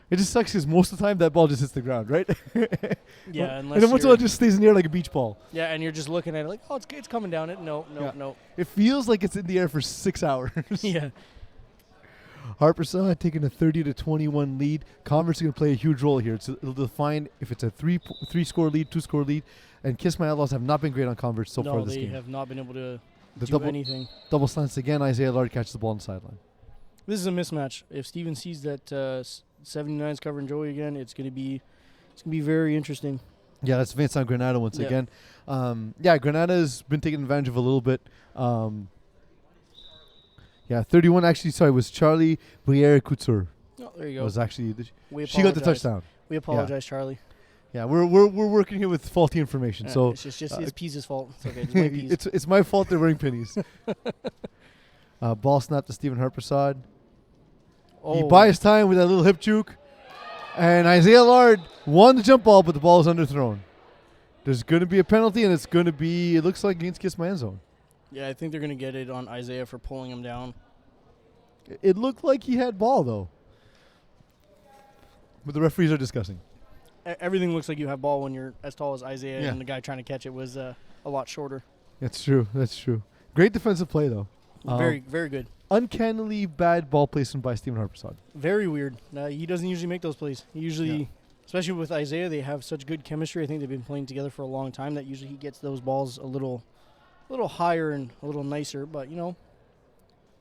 [SPEAKER 1] It just sucks because most of the time that ball just hits the ground, right?
[SPEAKER 2] Yeah,
[SPEAKER 1] and then once in a while it just stays in the air like a beach ball.
[SPEAKER 2] Yeah, and you're just looking at it like, oh, it's coming down. No.
[SPEAKER 1] It feels like it's in the air for 6 hours.
[SPEAKER 2] Yeah.
[SPEAKER 1] Harpersad taking a 30-21 lead. Converse is going to play a huge role here. It'll define if it's a three-score lead, 2-score lead. And Kiss My Outlaws have not been great on Converse so far this game.
[SPEAKER 2] No, they have not been able to do anything.
[SPEAKER 1] Double slants again. Isaiah Allard catches the ball on the sideline.
[SPEAKER 2] This is a mismatch. If Steven sees that 79's covering Joey again, it's going to be very interesting.
[SPEAKER 1] Yeah, that's Vincent Granada once again. Granada's been taken advantage of a little bit. 31 actually, sorry, was Charlie Briere-Couture.
[SPEAKER 2] Oh, there you go.
[SPEAKER 1] Was actually she got the touchdown.
[SPEAKER 2] We apologize, Charlie.
[SPEAKER 1] Yeah, we're working here with faulty information. So
[SPEAKER 2] it's just it's Pease's fault. It's okay. Just my Pease.
[SPEAKER 1] it's my fault they're wearing pennies. Ball snap to Stephen Harpersod. He buys time with that little hip juke. And Isaiah Lard won the jump ball, but the ball is underthrown. There's going to be a penalty, and it's going to be, it looks like, against Kiss My End Zone.
[SPEAKER 2] Yeah, I think they're going to get it on Isaiah for pulling him down.
[SPEAKER 1] It looked like he had ball, though. But the referees are discussing.
[SPEAKER 2] Everything looks like you have ball when you're as tall as Isaiah, and the guy trying to catch it was a lot shorter.
[SPEAKER 1] That's true. That's true. Great defensive play, though.
[SPEAKER 2] Very, very good.
[SPEAKER 1] Uncannily bad ball placement by Stephen Harpersod.
[SPEAKER 2] Very weird. He doesn't usually make those plays. He usually, especially with Isaiah, they have such good chemistry. I think they've been playing together for a long time that usually he gets those balls a little higher and a little nicer. But,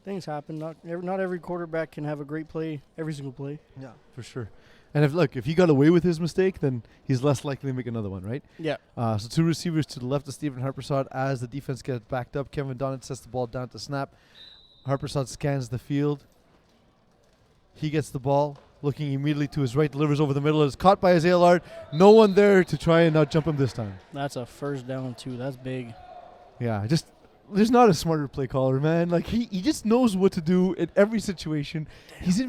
[SPEAKER 2] things happen. Not every quarterback can have a great play every single play.
[SPEAKER 1] Yeah, for sure. And if he got away with his mistake, then he's less likely to make another one, right?
[SPEAKER 2] Yeah.
[SPEAKER 1] So two receivers to the left of Stephen Harpersod as the defense gets backed up. Kevin Donnett sets the ball down to snap. Harpersod scans the field. He gets the ball, looking immediately to his right, delivers over the middle. It's caught by Isaiah Lard. No one there to try and not jump him this time.
[SPEAKER 2] That's a first down, too. That's big.
[SPEAKER 1] Yeah, there's not a smarter play caller, man. Like, he just knows what to do in every situation. Damn. He's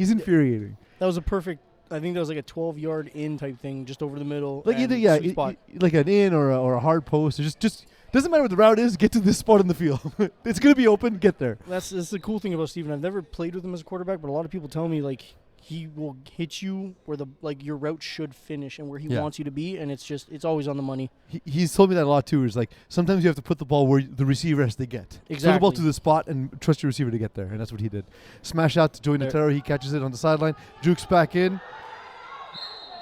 [SPEAKER 1] infuriating. That was a perfect, I think that was like a 12-yard in type thing, just over the middle. Like like an in or a hard post. It just doesn't matter what the route is. Get to this spot in the field. It's gonna be open. Get there.
[SPEAKER 2] That's the cool thing about Steven. I've never played with him as a quarterback, but a lot of people tell me like he will hit you where your route should finish and where he wants you to be, and it's always on the money.
[SPEAKER 1] He's told me that a lot too. Is like sometimes you have to put the ball where the receiver has to get.
[SPEAKER 2] Exactly.
[SPEAKER 1] Throw the ball to the spot and trust your receiver to get there, and that's what he did. Smash out to Joey Natero. He catches it on the sideline. Jukes back in,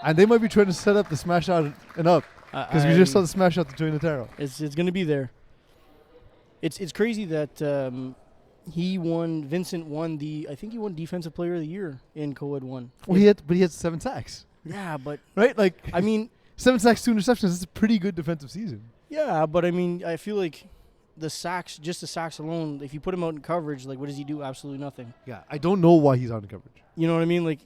[SPEAKER 1] and they might be trying to set up the smash out and up because we just saw the smash out to Joey Natero.
[SPEAKER 2] It's going to be there. It's crazy that Vincent won I think he won Defensive Player of the Year in Co-Ed 1.
[SPEAKER 1] Well, he had 7 sacks.
[SPEAKER 2] Yeah, but
[SPEAKER 1] right, like
[SPEAKER 2] I mean,
[SPEAKER 1] 7 sacks, 2 interceptions. That's a pretty good defensive season.
[SPEAKER 2] Yeah, but I mean, I feel like the sacks alone, if you put him out in coverage, like what does he do? Absolutely nothing.
[SPEAKER 1] Yeah, I don't know why he's out in coverage.
[SPEAKER 2] You know what I mean? Like,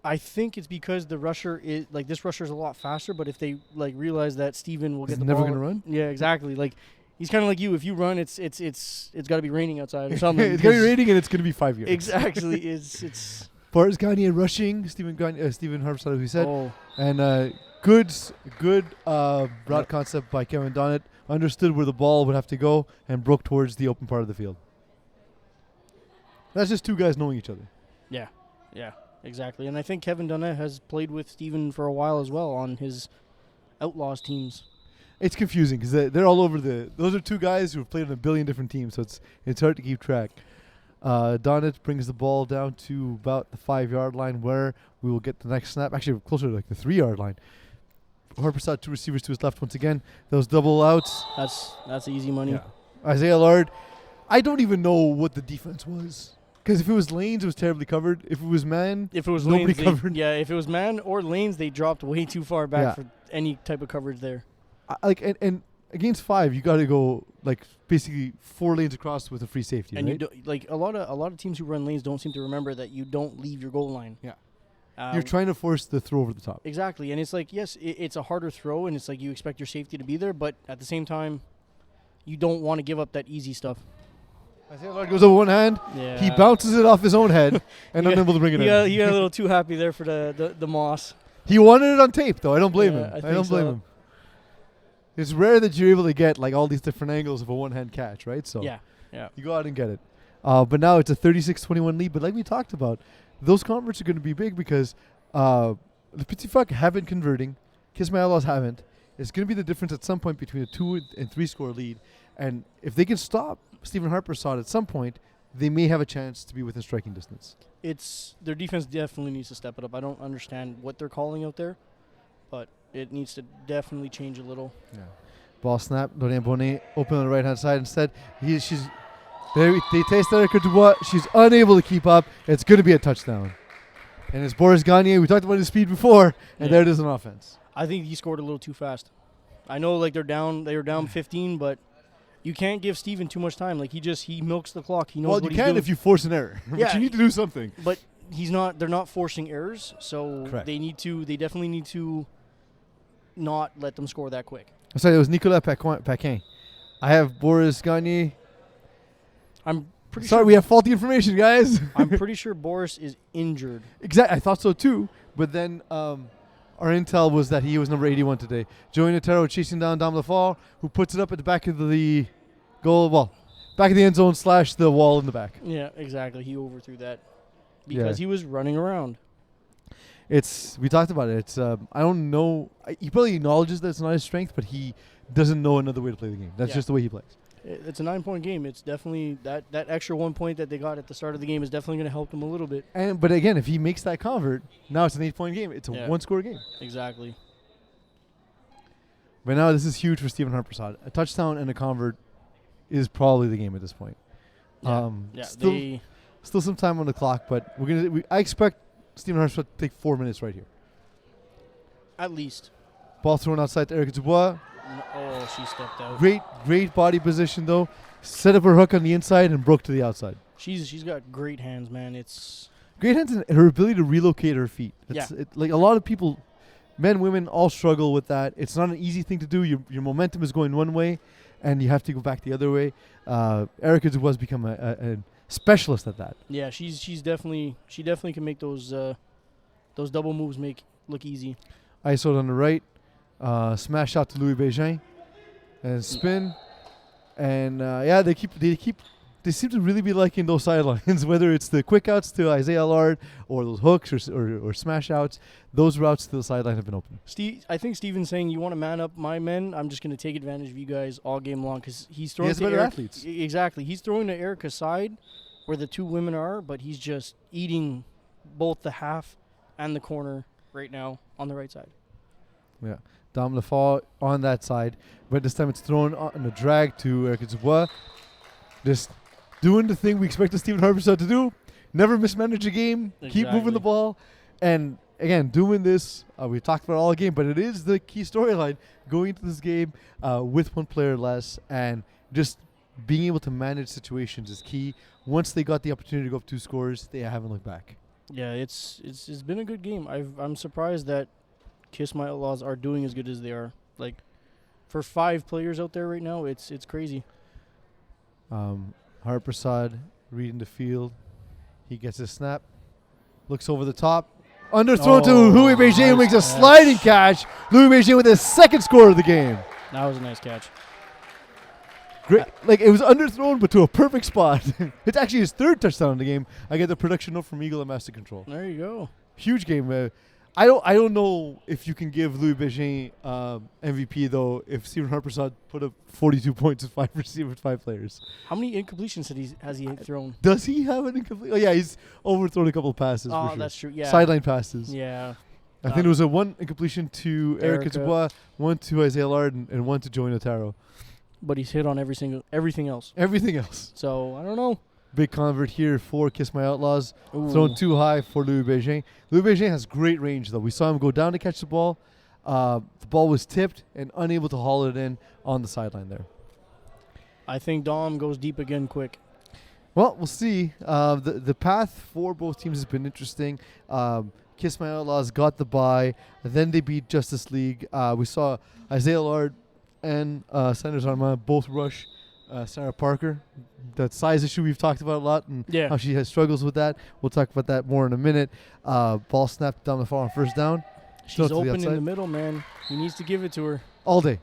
[SPEAKER 2] I think it's because the rusher is like this rusher is a lot faster. But if they like realize that Steven will get the ball,
[SPEAKER 1] never gonna run.
[SPEAKER 2] Yeah, exactly. Like. He's kind of like you. If you run, it's got to be raining outside or something.
[SPEAKER 1] It's got to be raining, and it's going to be 5 years.
[SPEAKER 2] Exactly. It's.
[SPEAKER 1] Boris Gagne rushing, Stephen Harpersod, as we said, and good route concept by Kevin Donnett. Understood where the ball would have to go and broke towards the open part of the field. That's just two guys knowing each other.
[SPEAKER 2] Yeah, exactly. And I think Kevin Donnett has played with Stephen for a while as well on his Outlaws teams.
[SPEAKER 1] It's confusing because they're all over those are two guys who have played on a billion different teams, so it's hard to keep track. Donnett brings the ball down to about the 5-yard line where we will get the next snap. Actually, closer to like the 3-yard line. Harpersod, 2 receivers to his left once again. Those double outs.
[SPEAKER 2] That's easy money.
[SPEAKER 1] Yeah. Isaiah Lard. I don't even know what the defense was. Because if it was lanes, it was terribly covered. If it was man, nobody
[SPEAKER 2] lanes,
[SPEAKER 1] covered.
[SPEAKER 2] If it was man or lanes, they dropped way too far back for any type of coverage there.
[SPEAKER 1] And against 5, you got to go like basically 4 lanes across with a free safety.
[SPEAKER 2] And
[SPEAKER 1] right?
[SPEAKER 2] you like a lot of teams who run lanes don't seem to remember that you don't leave your goal line.
[SPEAKER 1] Yeah, you're trying to force the throw over the top.
[SPEAKER 2] Exactly, and it's like it's a harder throw, and it's like you expect your safety to be there, but at the same time, you don't want to give up that easy stuff.
[SPEAKER 1] Isaiah Lard goes over one hand. Yeah. He bounces it off his own head and unable to bring it in.
[SPEAKER 2] He got a little too happy there for the moss.
[SPEAKER 1] He wanted it on tape though. I don't blame him.
[SPEAKER 2] I don't blame him.
[SPEAKER 1] It's rare that you're able to get like all these different angles of a one-hand catch, right? So
[SPEAKER 2] yeah.
[SPEAKER 1] You go out and get it. But now it's a 36-21 lead. But like we talked about, those converts are going to be big because the Petits Phoques haven't converting. Kiss My Outlaws haven't. It's going to be the difference at some point between a 2 and 3 score lead. And if they can stop Stephen Harpersod at some point, they may have a chance to be within striking distance.
[SPEAKER 2] Their defense definitely needs to step it up. I don't understand what they're calling out there, but it needs to definitely change a little. Yeah.
[SPEAKER 1] Ball snap. Dorian Bonnet open on the right-hand side. Instead, they taste Erica Dubois. She's unable to keep up. It's going to be a touchdown. And it's Boris Gagne. We talked about his speed before, and there it is on offense.
[SPEAKER 2] I think he scored a little too fast. I know like they were down 15, but you can't give Steven too much time. Like he milks the clock. He knows what he's doing.
[SPEAKER 1] Well, you can if you force an error. But you need to do something.
[SPEAKER 2] But they're not forcing errors, so Correct. They definitely need to not let them score that quick.
[SPEAKER 1] Sorry, it was Nicolas Paquin. I have Boris Gagné.
[SPEAKER 2] I'm pretty
[SPEAKER 1] Sorry,
[SPEAKER 2] sure
[SPEAKER 1] we have faulty information, guys.
[SPEAKER 2] I'm pretty sure Boris is injured.
[SPEAKER 1] Exactly, I thought so too. But then our intel was that he was number 81 today. Joey Notaro chasing down Dom Lafar, who puts it up at the back of the goal, well, back of the end zone / the wall in the back.
[SPEAKER 2] Yeah, exactly. He overthrew that because he was running around.
[SPEAKER 1] We talked about it. It's I don't know. He probably acknowledges that it's not his strength, but he doesn't know another way to play the game. That's just the way he plays.
[SPEAKER 2] It's a 9-point game. It's definitely that extra 1 point that they got at the start of the game is definitely going to help them a little bit.
[SPEAKER 1] But again, if he makes that convert, now it's an 8-point game. It's a 1-score game.
[SPEAKER 2] Exactly.
[SPEAKER 1] But now this is huge for Stephen Harpersad. A touchdown and a convert is probably the game at this point. Still some time on the clock, but I expect Stephen Harpersad to take 4 minutes right here.
[SPEAKER 2] At least.
[SPEAKER 1] Ball thrown outside to Erica Dubois.
[SPEAKER 2] Oh, she stepped out.
[SPEAKER 1] Great body position though. Set up her hook on the inside and broke to the outside.
[SPEAKER 2] She's got great hands, man. It's
[SPEAKER 1] great hands and her ability to relocate her feet. Like a lot of people, men, women, all struggle with that. It's not an easy thing to do. Your momentum is going one way, and you have to go back the other way. Erica Dubois has become a specialist at that.
[SPEAKER 2] Yeah, she definitely can make those double moves look easy.
[SPEAKER 1] ISO on the right. Smash out to Louis Bégin and spin, and they seem to really be liking those sidelines. Whether it's the quick outs to Isaiah Allard or those hooks or smash outs, those routes to the sideline have been open.
[SPEAKER 2] I think Steven's saying, you want to man up my men. I'm just going to take advantage of you guys all game long because he's throwing to
[SPEAKER 1] better athletes.
[SPEAKER 2] Exactly, he's throwing to Erica's side where the two women are, but he's just eating both the half and the corner right now on the right side.
[SPEAKER 1] Yeah. Dom Lafar on that side, but this time it's thrown on a drag to Erica Dubois. Just doing the thing we expected Stephen Harpersad to do. Never mismanage a game.
[SPEAKER 2] Exactly.
[SPEAKER 1] Keep moving the ball. And again, doing this, we talked about it all game, but it is the key storyline going into this game with one player less, and just being able to manage situations is key. Once they got the opportunity to go up 2 scores, they haven't looked back.
[SPEAKER 2] Yeah, it's been a good game. I'm surprised that Kiss My Outlaws are doing as good as they are. Like, for 5 players out there right now, it's crazy.
[SPEAKER 1] Harpersad reading the field. He gets a snap. Looks over the top. Underthrown to Louis Bégin, who makes a sliding catch. Louis Bégin with his 2nd score of the game.
[SPEAKER 2] That was a nice catch.
[SPEAKER 1] Great. It was underthrown, but to a perfect spot. It's actually his 3rd touchdown in the game. I get the production note from Eagle and Master Control.
[SPEAKER 2] There you go.
[SPEAKER 1] Huge game. I don't know if you can give Louis Bégin MVP though if Stephen Harpersad put up 42 points with 5 receivers, 5 players.
[SPEAKER 2] How many incompletions has he thrown?
[SPEAKER 1] Does he have an incomplete? Oh yeah, he's overthrown a couple of passes.
[SPEAKER 2] Oh,
[SPEAKER 1] for sure.
[SPEAKER 2] That's true. Yeah,
[SPEAKER 1] sideline passes.
[SPEAKER 2] Yeah,
[SPEAKER 1] I think it was a 1 incompletion to Erica Dubois, 1 to Isaiah Allard, and 1 to Joey Notaro.
[SPEAKER 2] But he's hit on everything else.
[SPEAKER 1] Everything else.
[SPEAKER 2] So I don't know.
[SPEAKER 1] Big convert here for Kiss My Outlaws.
[SPEAKER 2] Ooh.
[SPEAKER 1] Thrown too high for Louis Bégin. Louis Bégin has great range, though. We saw him go down to catch the ball. The ball was tipped and unable to haul it in on the sideline there.
[SPEAKER 2] I think Dom goes deep again quick.
[SPEAKER 1] Well, we'll see. The path for both teams has been interesting. Kiss My Outlaws got the bye. Then they beat Justice League. We saw Isaiah Allard and Sanders Armand both rush Sarah Parker. That size issue we've talked about a lot, and how she has struggles with that. We'll talk about that more in a minute. Ball snapped down the far on 1st down.
[SPEAKER 2] She's open in the middle, man. He needs to give it to her.
[SPEAKER 1] All day.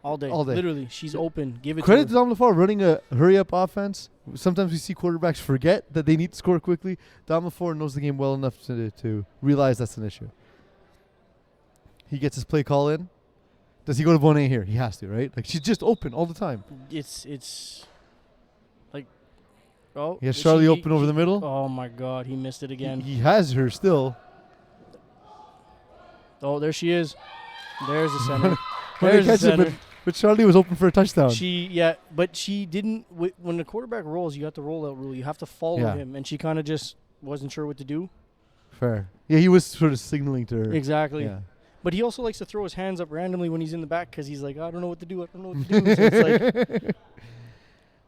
[SPEAKER 2] Literally, she's open. Give it
[SPEAKER 1] Credit
[SPEAKER 2] to her.
[SPEAKER 1] Dom Lafar running a hurry-up offense. Sometimes we see quarterbacks forget that they need to score quickly. Dom Lafar knows the game well enough to realize that's an issue. He gets his play call in. Does he go to Bonet here? He has to, right? Like, she's just open all the time.
[SPEAKER 2] It's like, oh.
[SPEAKER 1] He has Charlie open over the middle.
[SPEAKER 2] Oh, my God. He missed it again.
[SPEAKER 1] He has her still.
[SPEAKER 2] Oh, there she is. There's the center. There's the center.
[SPEAKER 1] But Charlie was open for a touchdown.
[SPEAKER 2] But she didn't. When the quarterback rolls, you got the rollout rule. You have to follow him. And she kind of just wasn't sure what to do.
[SPEAKER 1] Fair. Yeah, he was sort of signaling to her.
[SPEAKER 2] Exactly. Yeah. But he also likes to throw his hands up randomly when he's in the back because he's like, I don't know what to do. So it's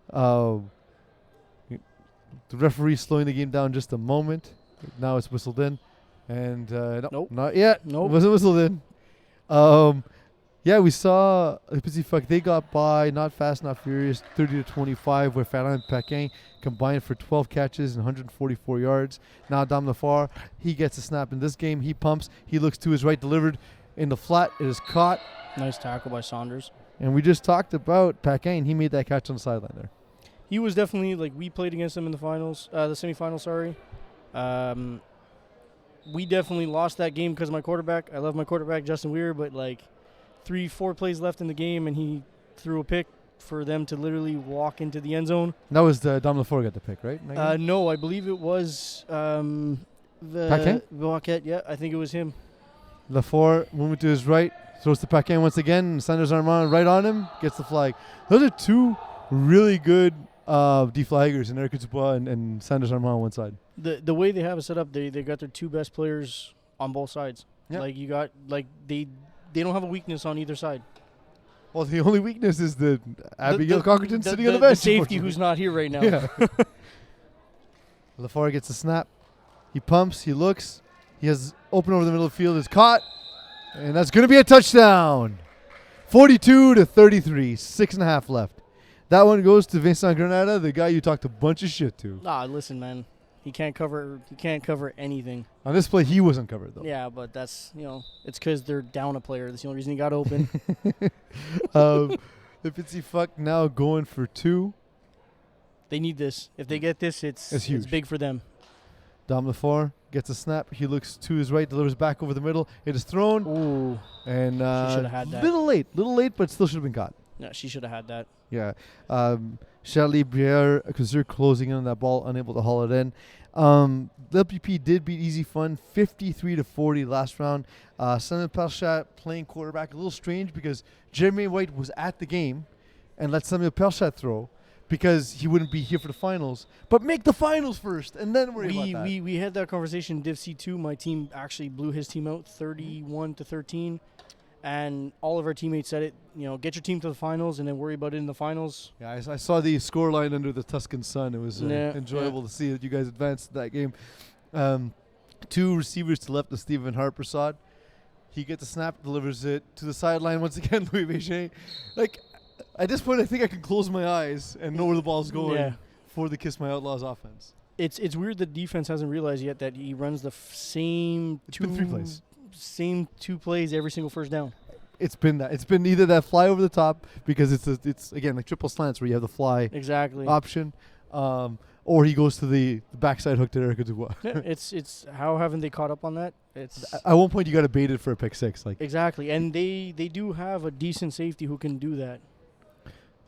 [SPEAKER 2] like.
[SPEAKER 1] The referee slowing the game down just a moment. Now it's whistled in. And nope. Not yet.
[SPEAKER 2] Nope.
[SPEAKER 1] Wasn't whistled in. Yeah, we saw Les Petits Phoques. They got by, not fast, not furious, 30-25, where Ferrand and Paquin combined for 12 catches and 144 yards. Now Dom Lafar, he gets a snap in this game. He pumps. He looks to his right, delivered in the flat. It is caught.
[SPEAKER 2] Nice tackle by Saunders.
[SPEAKER 1] And we just talked about Paquin. He made that catch on the sideline there.
[SPEAKER 2] He was definitely, like, we played against him in the finals, the semifinals, sorry. We definitely lost that game because of my quarterback. I love my quarterback, Justin Weir, but, like, 3-4 plays left in the game, and he threw a pick for them to literally walk into the end zone.
[SPEAKER 1] That was Dom Lafleur got the pick, right?
[SPEAKER 2] No, I believe it was the Paquin? Yeah, I think it was him.
[SPEAKER 1] Lafleur moving to his right, throws to Paquin once again, and Sanders Armand right on him, gets the flag. Those are two really good deflaggers in Eric Dubois and Sanders Armand on one side.
[SPEAKER 2] The way they have it set up, they got their two best players on both sides. Yep. Like you got they don't have a weakness on either side.
[SPEAKER 1] Well, the only weakness is the Abigail Cockerton sitting on the bench.
[SPEAKER 2] The safety who's not here right now.
[SPEAKER 1] Yeah. Lafleur gets a snap. He pumps. He looks. He has open over the middle of the field. Is caught. And that's going to be a touchdown. 42-33. 6.5 left. That one goes to Vincent Granada, the guy you talked a bunch of shit to.
[SPEAKER 2] Nah, listen, man. He can't cover anything.
[SPEAKER 1] On this play, he wasn't covered, though.
[SPEAKER 2] Yeah, but that's, it's because they're down a player. That's the only reason he got open.
[SPEAKER 1] The Petits Phoques now going for 2.
[SPEAKER 2] They need this. If they get this, it's huge. It's big for them.
[SPEAKER 1] Dom Lafleur gets a snap. He looks to his right, delivers back over the middle. It is thrown.
[SPEAKER 2] Ooh.
[SPEAKER 1] And
[SPEAKER 2] she should have had that.
[SPEAKER 1] Little late, but still should have been caught.
[SPEAKER 2] Yeah, she should have had that.
[SPEAKER 1] Yeah. Charlie Briere, because they're closing in on that ball, unable to haul it in. The LPP did beat Easy Fun 53-40 last round. Samuel Perchat playing quarterback. A little strange because Jeremy White was at the game and let Samuel Perchat throw because he wouldn't be here for the finals. But make the finals first and then worry about that.
[SPEAKER 2] We had that conversation in Div C2. My team actually blew his team out 31-13. And all of our teammates said it, get your team to the finals and then worry about it in the finals.
[SPEAKER 1] Yeah, I saw the scoreline under the Tuscan sun. It was enjoyable to see that you guys advanced that game. 2 receivers to left of Stephen Harpersod. He gets the snap, delivers it to the sideline once again, Louis Béchin. Like, at this point, I think I can close my eyes and know where the ball's going for the Kiss My Outlaws offense.
[SPEAKER 2] It's weird the defense hasn't realized yet that he runs the same same 2 plays every single first down.
[SPEAKER 1] It's been that. It's been either that fly over the top because it's again like triple slants where you have the fly option, or he goes to the backside hook to Eric Dubois.
[SPEAKER 2] Yeah, it's how haven't they caught up on that? It's
[SPEAKER 1] at one point you got to bait it for a pick 6. Like
[SPEAKER 2] exactly, and they do have a decent safety who can do that.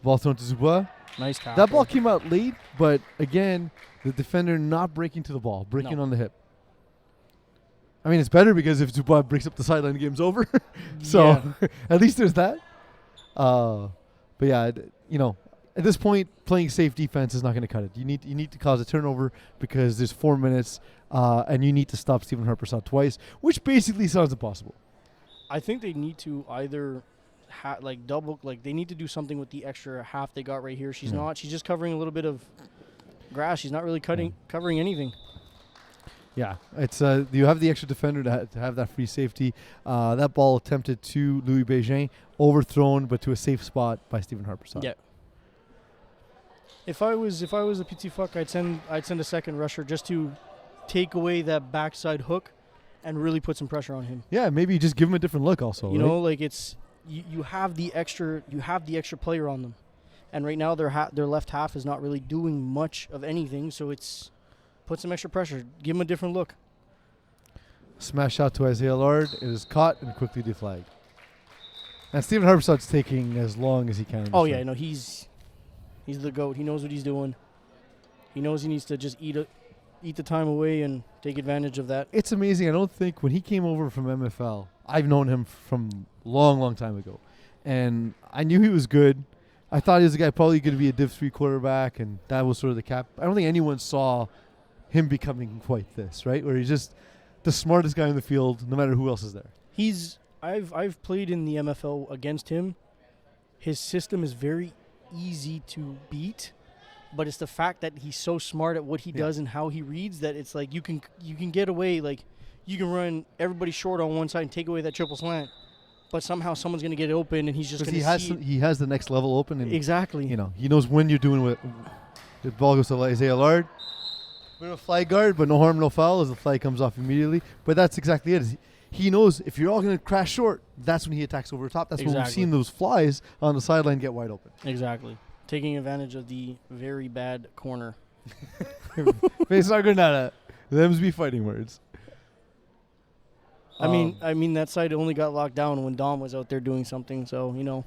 [SPEAKER 1] Ball thrown to Dubois.
[SPEAKER 2] Nice tackle.
[SPEAKER 1] That ball came out late, but again the defender not breaking to the ball, breaking on the hip. I mean, it's better because if Dubois breaks up the sideline, the game's over. So at least there's that. But yeah, at this point, playing safe defense is not going to cut it. You need to cause a turnover because there's 4 minutes, and you need to stop Stephen Harpersod twice, which basically sounds impossible.
[SPEAKER 2] I think they need to either double, they need to do something with the extra half they got right here. She's not. She's just covering a little bit of grass. She's not really covering anything.
[SPEAKER 1] Yeah, it's you have the extra defender to have that free safety. That ball attempted to Louis Béchin, overthrown, but to a safe spot by Stephen Harpersod.
[SPEAKER 2] Yeah. If I was the Petits Phoques, I'd send a second rusher just to take away that backside hook, and really put some pressure on him.
[SPEAKER 1] Yeah, maybe just give him a different look. Also,
[SPEAKER 2] it's you have the extra player on them, and right now their left half is not really doing much of anything. So it's put some extra pressure. Give him a different look.
[SPEAKER 1] Smash out to Isaiah Lard. It is caught and quickly deflagged. And Stephen Harpersod's taking as long as he can.
[SPEAKER 2] Oh yeah, no, he's the GOAT. He knows what he's doing. He knows he needs to just eat the time away and take advantage of that.
[SPEAKER 1] It's amazing. I don't think when he came over from MFL, I've known him from long time ago, and I knew he was good. I thought he was a guy probably going to be a Div 3 quarterback, and that was sort of the cap. I don't think anyone saw him becoming quite this, right? Where he's just the smartest guy in the field, no matter who else is there.
[SPEAKER 2] I've played in the MFL against him. His system is very easy to beat, but it's the fact that he's so smart at what he does and how he reads that it's like you can get away, like you can run everybody short on one side and take away that triple slant, but somehow someone's going to get it open, and he's just going
[SPEAKER 1] to
[SPEAKER 2] see
[SPEAKER 1] he has the next level open. And
[SPEAKER 2] exactly.
[SPEAKER 1] You know, he knows when you're doing what. The ball goes to Isaiah Lard. Bit of a flag guard, but no harm, no foul as the flag comes off immediately. But that's exactly it. He knows if you're all going to crash short, that's when he attacks over the top. That's when we've seen those flies on the sideline get wide open.
[SPEAKER 2] Exactly. Taking advantage of the very bad corner.
[SPEAKER 1] Face not good at it. Them's be fighting words.
[SPEAKER 2] I mean that side only got locked down when Dom was out there doing something, so, you know.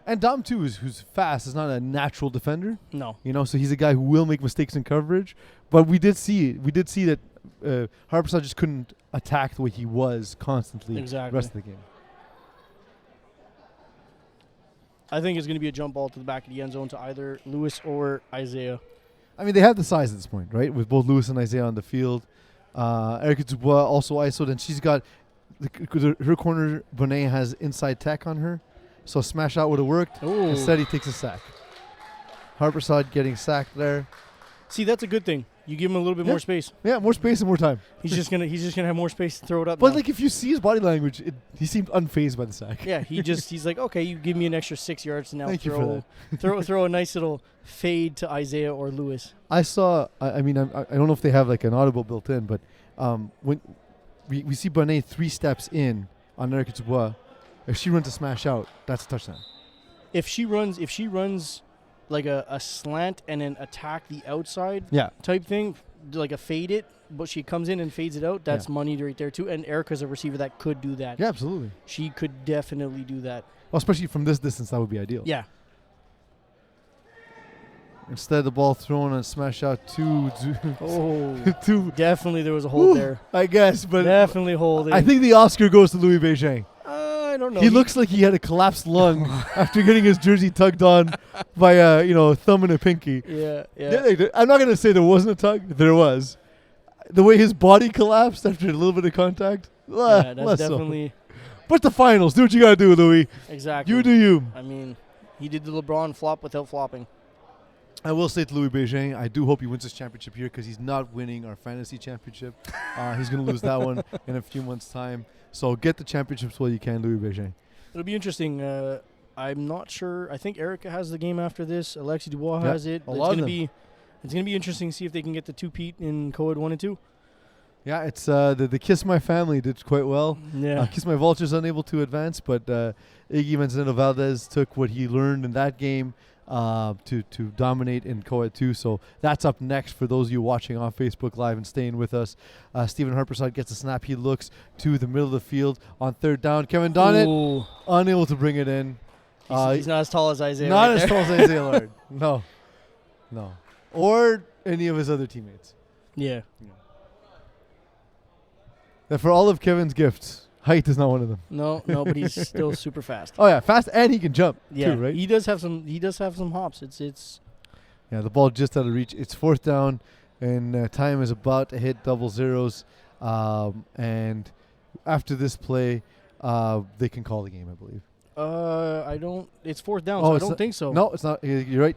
[SPEAKER 1] And Dom, too, who's fast, is not a natural defender.
[SPEAKER 2] No.
[SPEAKER 1] You know, so he's a guy who will make mistakes in coverage. But we did see that Harpersad just couldn't attack the way he was constantly the rest of the game.
[SPEAKER 2] I think it's going to be a jump ball to the back of the end zone to either Lewis or Isaiah.
[SPEAKER 1] I mean, they have the size at this point, right? With both Lewis and Isaiah on the field. Erica Dubois also ISO'd, and she's got her corner. Bonet has inside tech on her. So smash out would have worked. Ooh. Instead, he takes a sack. Harpersad getting sacked there.
[SPEAKER 2] See, that's a good thing. You give him a little bit more space.
[SPEAKER 1] Yeah, more space and more time.
[SPEAKER 2] He's just gonna have more space to throw it up.
[SPEAKER 1] But
[SPEAKER 2] now.
[SPEAKER 1] like, if you see his body language, he seemed unfazed by the sack.
[SPEAKER 2] Yeah, he's like, okay, you give me an extra 6 yards to now
[SPEAKER 1] Thank you for
[SPEAKER 2] that. throw a nice little fade to Isaiah or Lewis.
[SPEAKER 1] I saw. I mean, I don't know if they have like an audible built in, but when we see Bonet 3 steps in on Erica Dubois. If she runs a smash out, that's a touchdown.
[SPEAKER 2] If she runs like a slant and then attack the outside type thing, like a fade it, but she comes in and fades it out, that's money right there too. And Erica's a receiver that could do that.
[SPEAKER 1] Yeah, absolutely.
[SPEAKER 2] She could definitely do that.
[SPEAKER 1] Well, especially from this distance, that would be ideal.
[SPEAKER 2] Yeah.
[SPEAKER 1] Instead, the ball thrown and smash out to
[SPEAKER 2] definitely there was a hold there.
[SPEAKER 1] I guess, but
[SPEAKER 2] definitely holding.
[SPEAKER 1] I think the Oscar goes to Louis Beijing.
[SPEAKER 2] I don't know.
[SPEAKER 1] He looks like he had a collapsed lung after getting his jersey tugged on by a thumb and a pinky.
[SPEAKER 2] Yeah.
[SPEAKER 1] I'm not gonna say there wasn't a tug. There was. The way his body collapsed after a little bit of contact.
[SPEAKER 2] Yeah, that's definitely.
[SPEAKER 1] So. But the finals, do what you gotta do, Louis.
[SPEAKER 2] Exactly.
[SPEAKER 1] You do you.
[SPEAKER 2] I mean, he did the LeBron flop without flopping.
[SPEAKER 1] I will say to Louis Beijing, I do hope he wins this championship here because he's not winning our fantasy championship. He's going to lose that one in a few months' time. So get the championships while you can, Louis Beijing.
[SPEAKER 2] It'll be interesting. I'm not sure. I think Erica has the game after this. Alexi Dubois has it. It's going to be interesting to see if they can get the two-peat in Co-Ed 1 and 2.
[SPEAKER 1] Yeah, it's the Kiss My family did quite well.
[SPEAKER 2] Yeah.
[SPEAKER 1] Kiss My Vultures unable to advance, but Iggy Manzanero Valdez took what he learned in that game to dominate in Co-Ed 2. So that's up next for those of you watching on Facebook Live and staying with us. Stephen Harpersad gets a snap. He looks to the middle of the field on third down. Kevin Donnett unable to bring it in.
[SPEAKER 2] He's not as tall as Isaiah.
[SPEAKER 1] Not as tall as Isaiah Lard. No. Or any of his other teammates.
[SPEAKER 2] Yeah.
[SPEAKER 1] And for all of Kevin's gifts, height is not one of them.
[SPEAKER 2] No, but he's still super fast.
[SPEAKER 1] Oh yeah, fast, and he can jump too, right?
[SPEAKER 2] He does have some hops. It's
[SPEAKER 1] Yeah, the ball just out of reach. It's fourth down, and time is about to hit double zeros. And after this play, they can call the game, I believe.
[SPEAKER 2] I don't. It's fourth down, so I don't think so.
[SPEAKER 1] No, it's not. You're right.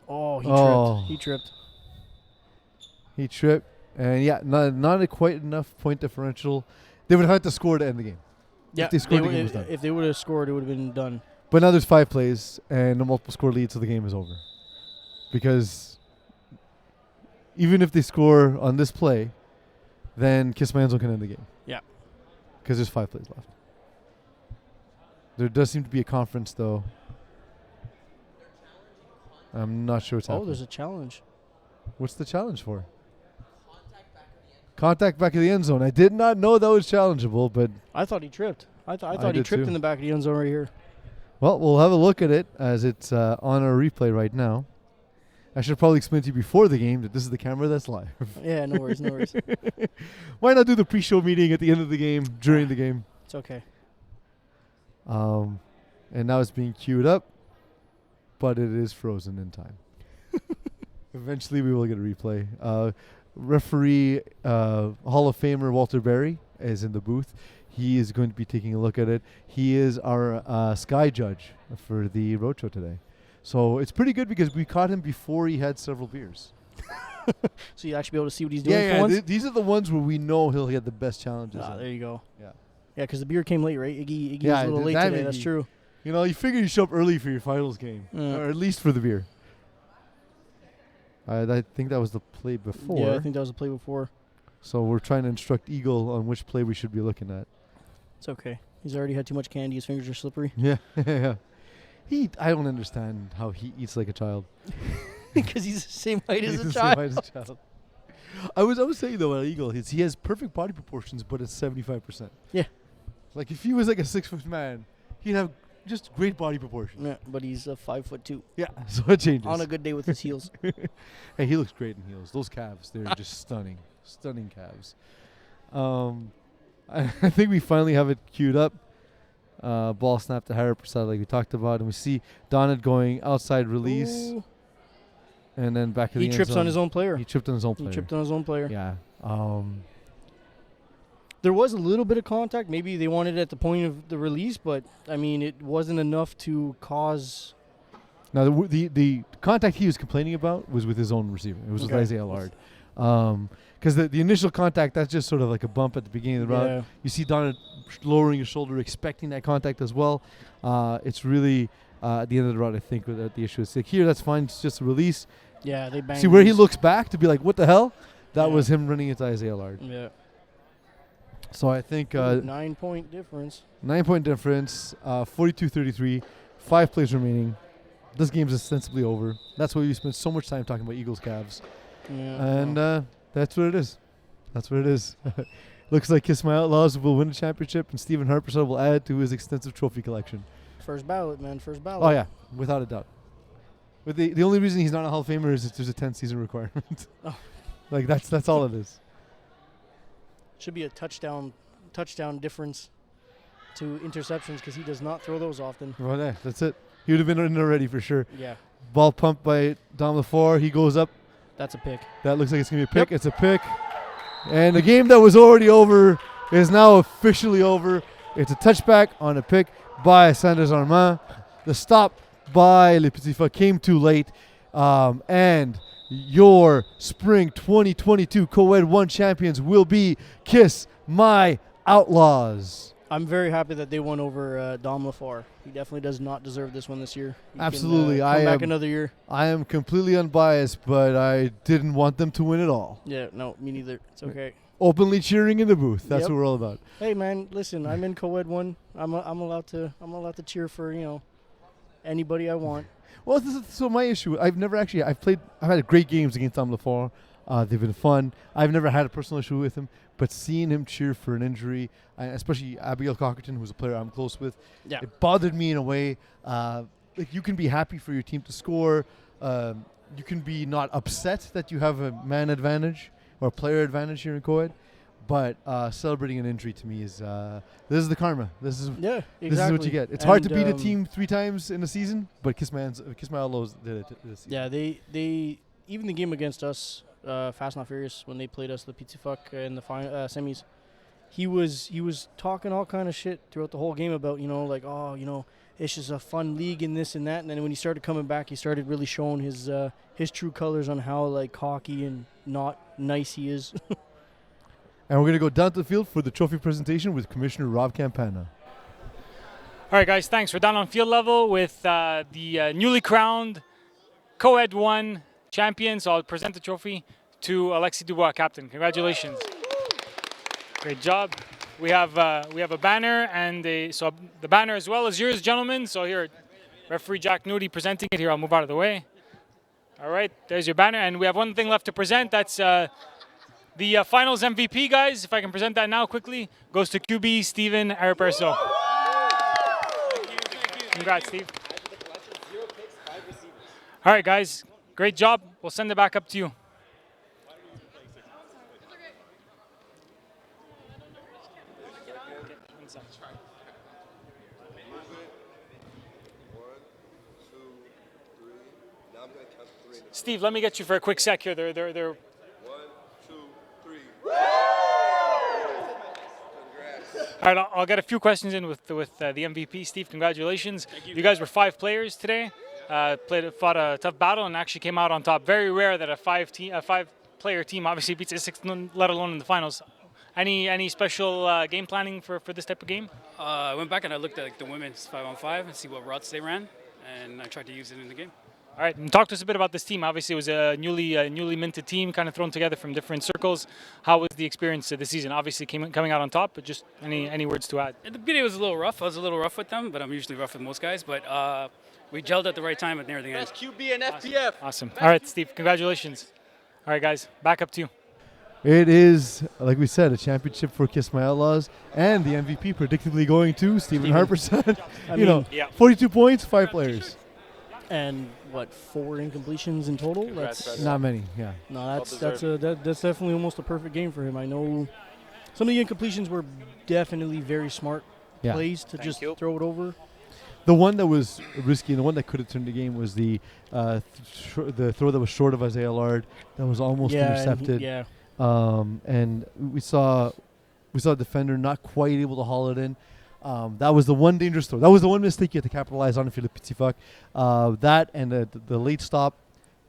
[SPEAKER 2] Oh, he tripped.
[SPEAKER 1] He tripped, and not quite enough point differential. They would have had to score to end the game.
[SPEAKER 2] Yeah,
[SPEAKER 1] if they scored, the game was done.
[SPEAKER 2] If they would have scored, it would have been done.
[SPEAKER 1] But now there's 5 plays and a multiple score lead, so the game is over. Because even if they score on this play, then Kiss My Outlaws can end the game.
[SPEAKER 2] Yeah.
[SPEAKER 1] Because there's 5 plays left. There does seem to be a conference, though. I'm not sure what's happening.
[SPEAKER 2] Oh, there's a challenge.
[SPEAKER 1] What's the challenge for? Contact back of the end zone. I did not know that was challengeable, but
[SPEAKER 2] I thought he tripped. I thought he tripped in the back of the end zone right here.
[SPEAKER 1] Well, we'll have a look at it as it's on our replay right now. I should probably explain to you before the game that this is the camera that's live.
[SPEAKER 2] Yeah, no worries.
[SPEAKER 1] Why not do the pre-show meeting at the end of the game, during the game?
[SPEAKER 2] It's okay.
[SPEAKER 1] And now it's being queued up, but it is frozen in time. Eventually we will get a replay. Referee Hall of Famer Walter Berry is in the booth. He is going to be taking a look at it. He is our sky judge for the roadshow today. So it's pretty good because we caught him before he had several beers.
[SPEAKER 2] So you actually be able to see what he's doing for once?
[SPEAKER 1] These are the ones where we know he'll get the best challenges.
[SPEAKER 2] There you go.
[SPEAKER 1] Yeah.
[SPEAKER 2] Yeah, because the beer came late, right? Iggy
[SPEAKER 1] Yeah,
[SPEAKER 2] was a little late today. That's true.
[SPEAKER 1] You know, you figure you show up early for your finals game, or at least for the beer. I think that was the play before.
[SPEAKER 2] Yeah, I think that was the play before.
[SPEAKER 1] So we're trying to instruct Eagle on which play we should be looking at.
[SPEAKER 2] It's okay. He's already had too much candy. His fingers are slippery.
[SPEAKER 1] Yeah, yeah. I don't understand how he eats like a child.
[SPEAKER 2] Because he's the same height as a
[SPEAKER 1] He's the
[SPEAKER 2] child.
[SPEAKER 1] same height as a child. I was saying though, at Eagle, he has perfect body proportions, but it's 75%.
[SPEAKER 2] Yeah.
[SPEAKER 1] Like if he was like a 6-foot man, he'd have just great body proportions.
[SPEAKER 2] Yeah, but he's 5'2".
[SPEAKER 1] Yeah, so it changes.
[SPEAKER 2] On a good day with his heels.
[SPEAKER 1] Hey, he looks great in heels. Those calves, they're just stunning. Stunning calves. I think we finally have it queued up. Ball snap to Harry Brossard like we talked about. And we see Donald going outside release.
[SPEAKER 2] Ooh.
[SPEAKER 1] And then back to the end zone.
[SPEAKER 2] He trips on his own player.
[SPEAKER 1] He tripped on his own player.
[SPEAKER 2] He tripped on his own player.
[SPEAKER 1] Yeah.
[SPEAKER 2] There was a little bit of contact. Maybe they wanted it at the point of the release, but, I mean, it wasn't enough to cause...
[SPEAKER 1] Now, the contact he was complaining about was with his own receiver. It was with Isaiah Lard. Because the initial contact, that's just sort of like a bump at the beginning of the route. You see Donald lowering his shoulder, expecting that contact as well. It's really at the end of the route, I think, that the issue is. Like here, that's fine. It's just a release.
[SPEAKER 2] Yeah, they banged.
[SPEAKER 1] See where he looks back to be like, what the hell? That was him running into Isaiah Lard.
[SPEAKER 2] Yeah.
[SPEAKER 1] So I think
[SPEAKER 2] 9-point difference.
[SPEAKER 1] 9-point difference, 42-33, 5 plays remaining. This game's ostensibly over. That's why we spent so much time talking about Eagles Cavs.
[SPEAKER 2] Yeah.
[SPEAKER 1] And that's what it is. That's what it is. Looks like Kiss My Outlaws will win the championship, and Stephen Harper will add to his extensive trophy collection.
[SPEAKER 2] First ballot, man. First ballot.
[SPEAKER 1] Oh, yeah. Without a doubt. But the only reason he's not a Hall of Famer is that there's a 10-season requirement. Like, that's all it is.
[SPEAKER 2] Should be a touchdown difference to interceptions because he does not throw those often.
[SPEAKER 1] Well, yeah, that's it. He would have been in already for sure.
[SPEAKER 2] Yeah.
[SPEAKER 1] Ball pumped by Dom LaFleur. He goes up.
[SPEAKER 2] That's a pick.
[SPEAKER 1] That looks like it's going to be a pick. Yep. It's a pick. And the game that was already over is now officially over. It's a touchback on a pick by Sanders Armand. The stop by Les Petits Phoques came too late. And your spring 2022 Co-Ed 1 champions will be Kiss My Outlaws.
[SPEAKER 2] I'm very happy that they won over Dom LaFleur. He definitely does not deserve this one this year.
[SPEAKER 1] Absolutely.
[SPEAKER 2] Come back another year.
[SPEAKER 1] I am completely unbiased, but I didn't want them to win it all.
[SPEAKER 2] Yeah, no, me neither. It's okay.
[SPEAKER 1] Openly cheering in the booth. That's what we're all about.
[SPEAKER 2] Hey, man, listen, I'm in Co-Ed 1. I'm allowed to cheer for, anybody I want.
[SPEAKER 1] Well, so my issue, I've had great games against Dom LaFleur. They've been fun. I've never had a personal issue with him, but seeing him cheer for an injury, especially Abigail Cockerton, who's a player I'm close with, it bothered me in a way. Like you can be happy for your team to score. You can be not upset that you have a man advantage or a player advantage here in Co-Ed, but celebrating an injury to me is this is the karma. This is what you get. It's hard to beat a team 3 times in a season, but Kiss My Outlaws did it this season.
[SPEAKER 2] Yeah, they even the game against us, Fast Not Furious, when they played us, the Petits Phoques in the semis, he was talking all kind of shit throughout the whole game about it's just a fun league and this and that. And then when he started coming back, he started really showing his true colors on how cocky and not nice he is.
[SPEAKER 1] And we're going to go down to the field for the trophy presentation with Commissioner Rob Campana.
[SPEAKER 3] All right, guys, thanks. We're down on field level with the newly crowned Co-Ed 1 champion. So I'll present the trophy to Alexis Dubois, captain. Congratulations. Great job. We have a banner, and so the banner as well as yours, gentlemen. So here, referee Jack Nudie presenting it. Here, I'll move out of the way. All right, there's your banner, and we have one thing left to present. That's the finals MVP, guys. If I can present that now quickly, goes to QB Steven Araperso. Congrats, Steve. All right, guys, great job. We'll send it back up to you. Steve, let me get you for a quick sec here. They're 1, 2, 3. All right, I'll get a few questions in with the MVP. Steve, congratulations. You guys were 5 players today. Fought a tough battle and actually came out on top. Very rare that a 5-player team obviously beats a 6, let alone in the finals. Any special game planning for this type of game?
[SPEAKER 4] I went back and I looked at the women's 5-on-5 and see what routes they ran, and I tried to use it in the game.
[SPEAKER 3] All right, and talk to us a bit about this team. Obviously, it was a newly minted team, kind of thrown together from different circles. How was the experience this season? Obviously, coming out on top, but just any words to add?
[SPEAKER 4] At the beginning, it was a little rough. I was a little rough with them, but I'm usually rough with most guys. But we gelled at the right time and everything.
[SPEAKER 5] Best QB and FPF.
[SPEAKER 3] Awesome. All right, Steve, congratulations. All right, guys, back up to you.
[SPEAKER 1] It is, like we said, a championship for Kiss My Outlaws, and the MVP predictably going to Stephen Harperson.
[SPEAKER 2] Yeah.
[SPEAKER 1] 42 points, 5 players.
[SPEAKER 2] And what, 4 incompletions in total? That's
[SPEAKER 1] not many. Yeah.
[SPEAKER 2] No, that's definitely almost a perfect game for him. I know some of the incompletions were definitely very smart plays to throw it over.
[SPEAKER 1] The one that was risky and the one that could have turned the game was the throw that was short of Isaiah Lard that was almost intercepted. And we saw a defender not quite able to haul it in. That was the one dangerous throw. That was the one mistake you had to capitalize on if you're Les Petits Phoques. That and the late stop,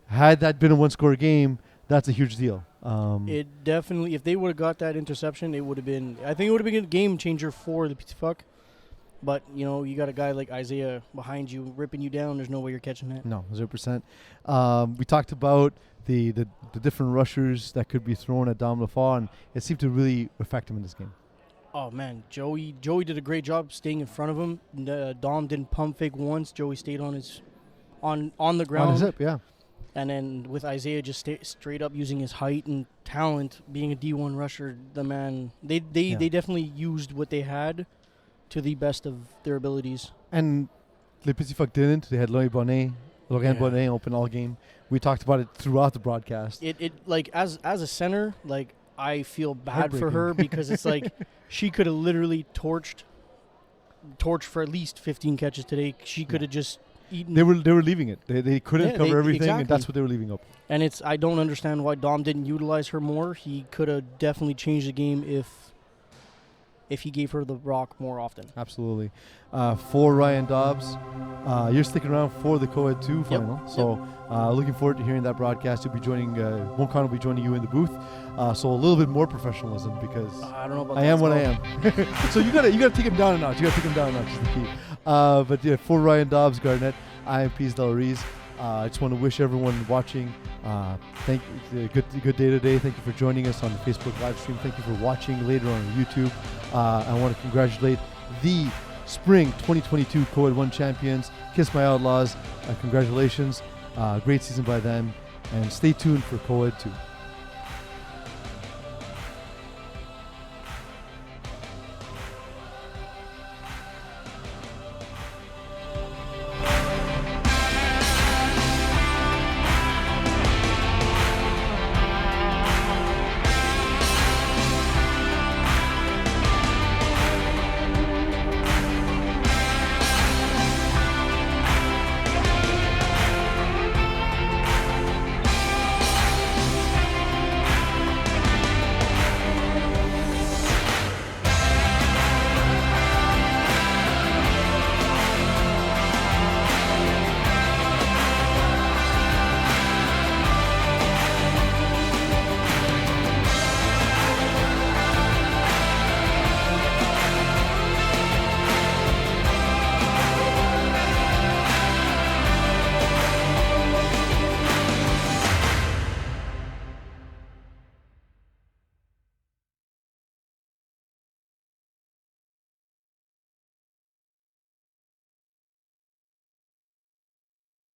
[SPEAKER 1] had that been a one-score game, that's a huge deal.
[SPEAKER 2] It definitely, if they would have got that interception, it would have been, I think it would have been a game changer for the Petits Phoques. But, you got a guy like Isaiah behind you, ripping you down. There's no way you're catching that.
[SPEAKER 1] No, 0%. We talked about the different rushers that could be thrown at Dom Lafau, and it seemed to really affect him in this game.
[SPEAKER 2] Oh, man. Joey did a great job staying in front of him. Dom didn't pump fake once. Joey stayed on the ground.
[SPEAKER 1] On his hip, yeah.
[SPEAKER 2] And then with Isaiah just straight up using his height and talent, being a D1 rusher, the man, they definitely used what they had to the best of their abilities.
[SPEAKER 1] And Les Petits Phoques didn't. They had Lorraine Bonnet open all game. We talked about it throughout the broadcast.
[SPEAKER 2] It like as a center, like I feel bad for her because it's like she could have literally torched for at least 15 catches today. She could have just eaten.
[SPEAKER 1] They were leaving it. They couldn't cover everything, and that's what they were leaving up.
[SPEAKER 2] And I don't understand why Dom didn't utilize her more. He could have definitely changed the game if he gave her the rock more often.
[SPEAKER 1] Absolutely. For Ryan Dobbs, you're sticking around for the Co-Ed 2 final. So looking forward to hearing that broadcast. You'll be joining, Wonkan will be joining you in the booth. So a little bit more professionalism because
[SPEAKER 2] I don't know about
[SPEAKER 1] I am what I am. So you gotta take him down a notch. You gotta take him down a notch is the key. But yeah, for Ryan Dobbs, Garnett, I am Peace Del Reese. I just want to wish everyone watching thank you, good day today. Thank you for joining us on the Facebook live stream. Thank you for watching later on YouTube. I want to congratulate the Spring 2022 Co-Ed 1 champions, Kiss My Outlaws. Congratulations. Great season by them. And stay tuned for Co-Ed 2.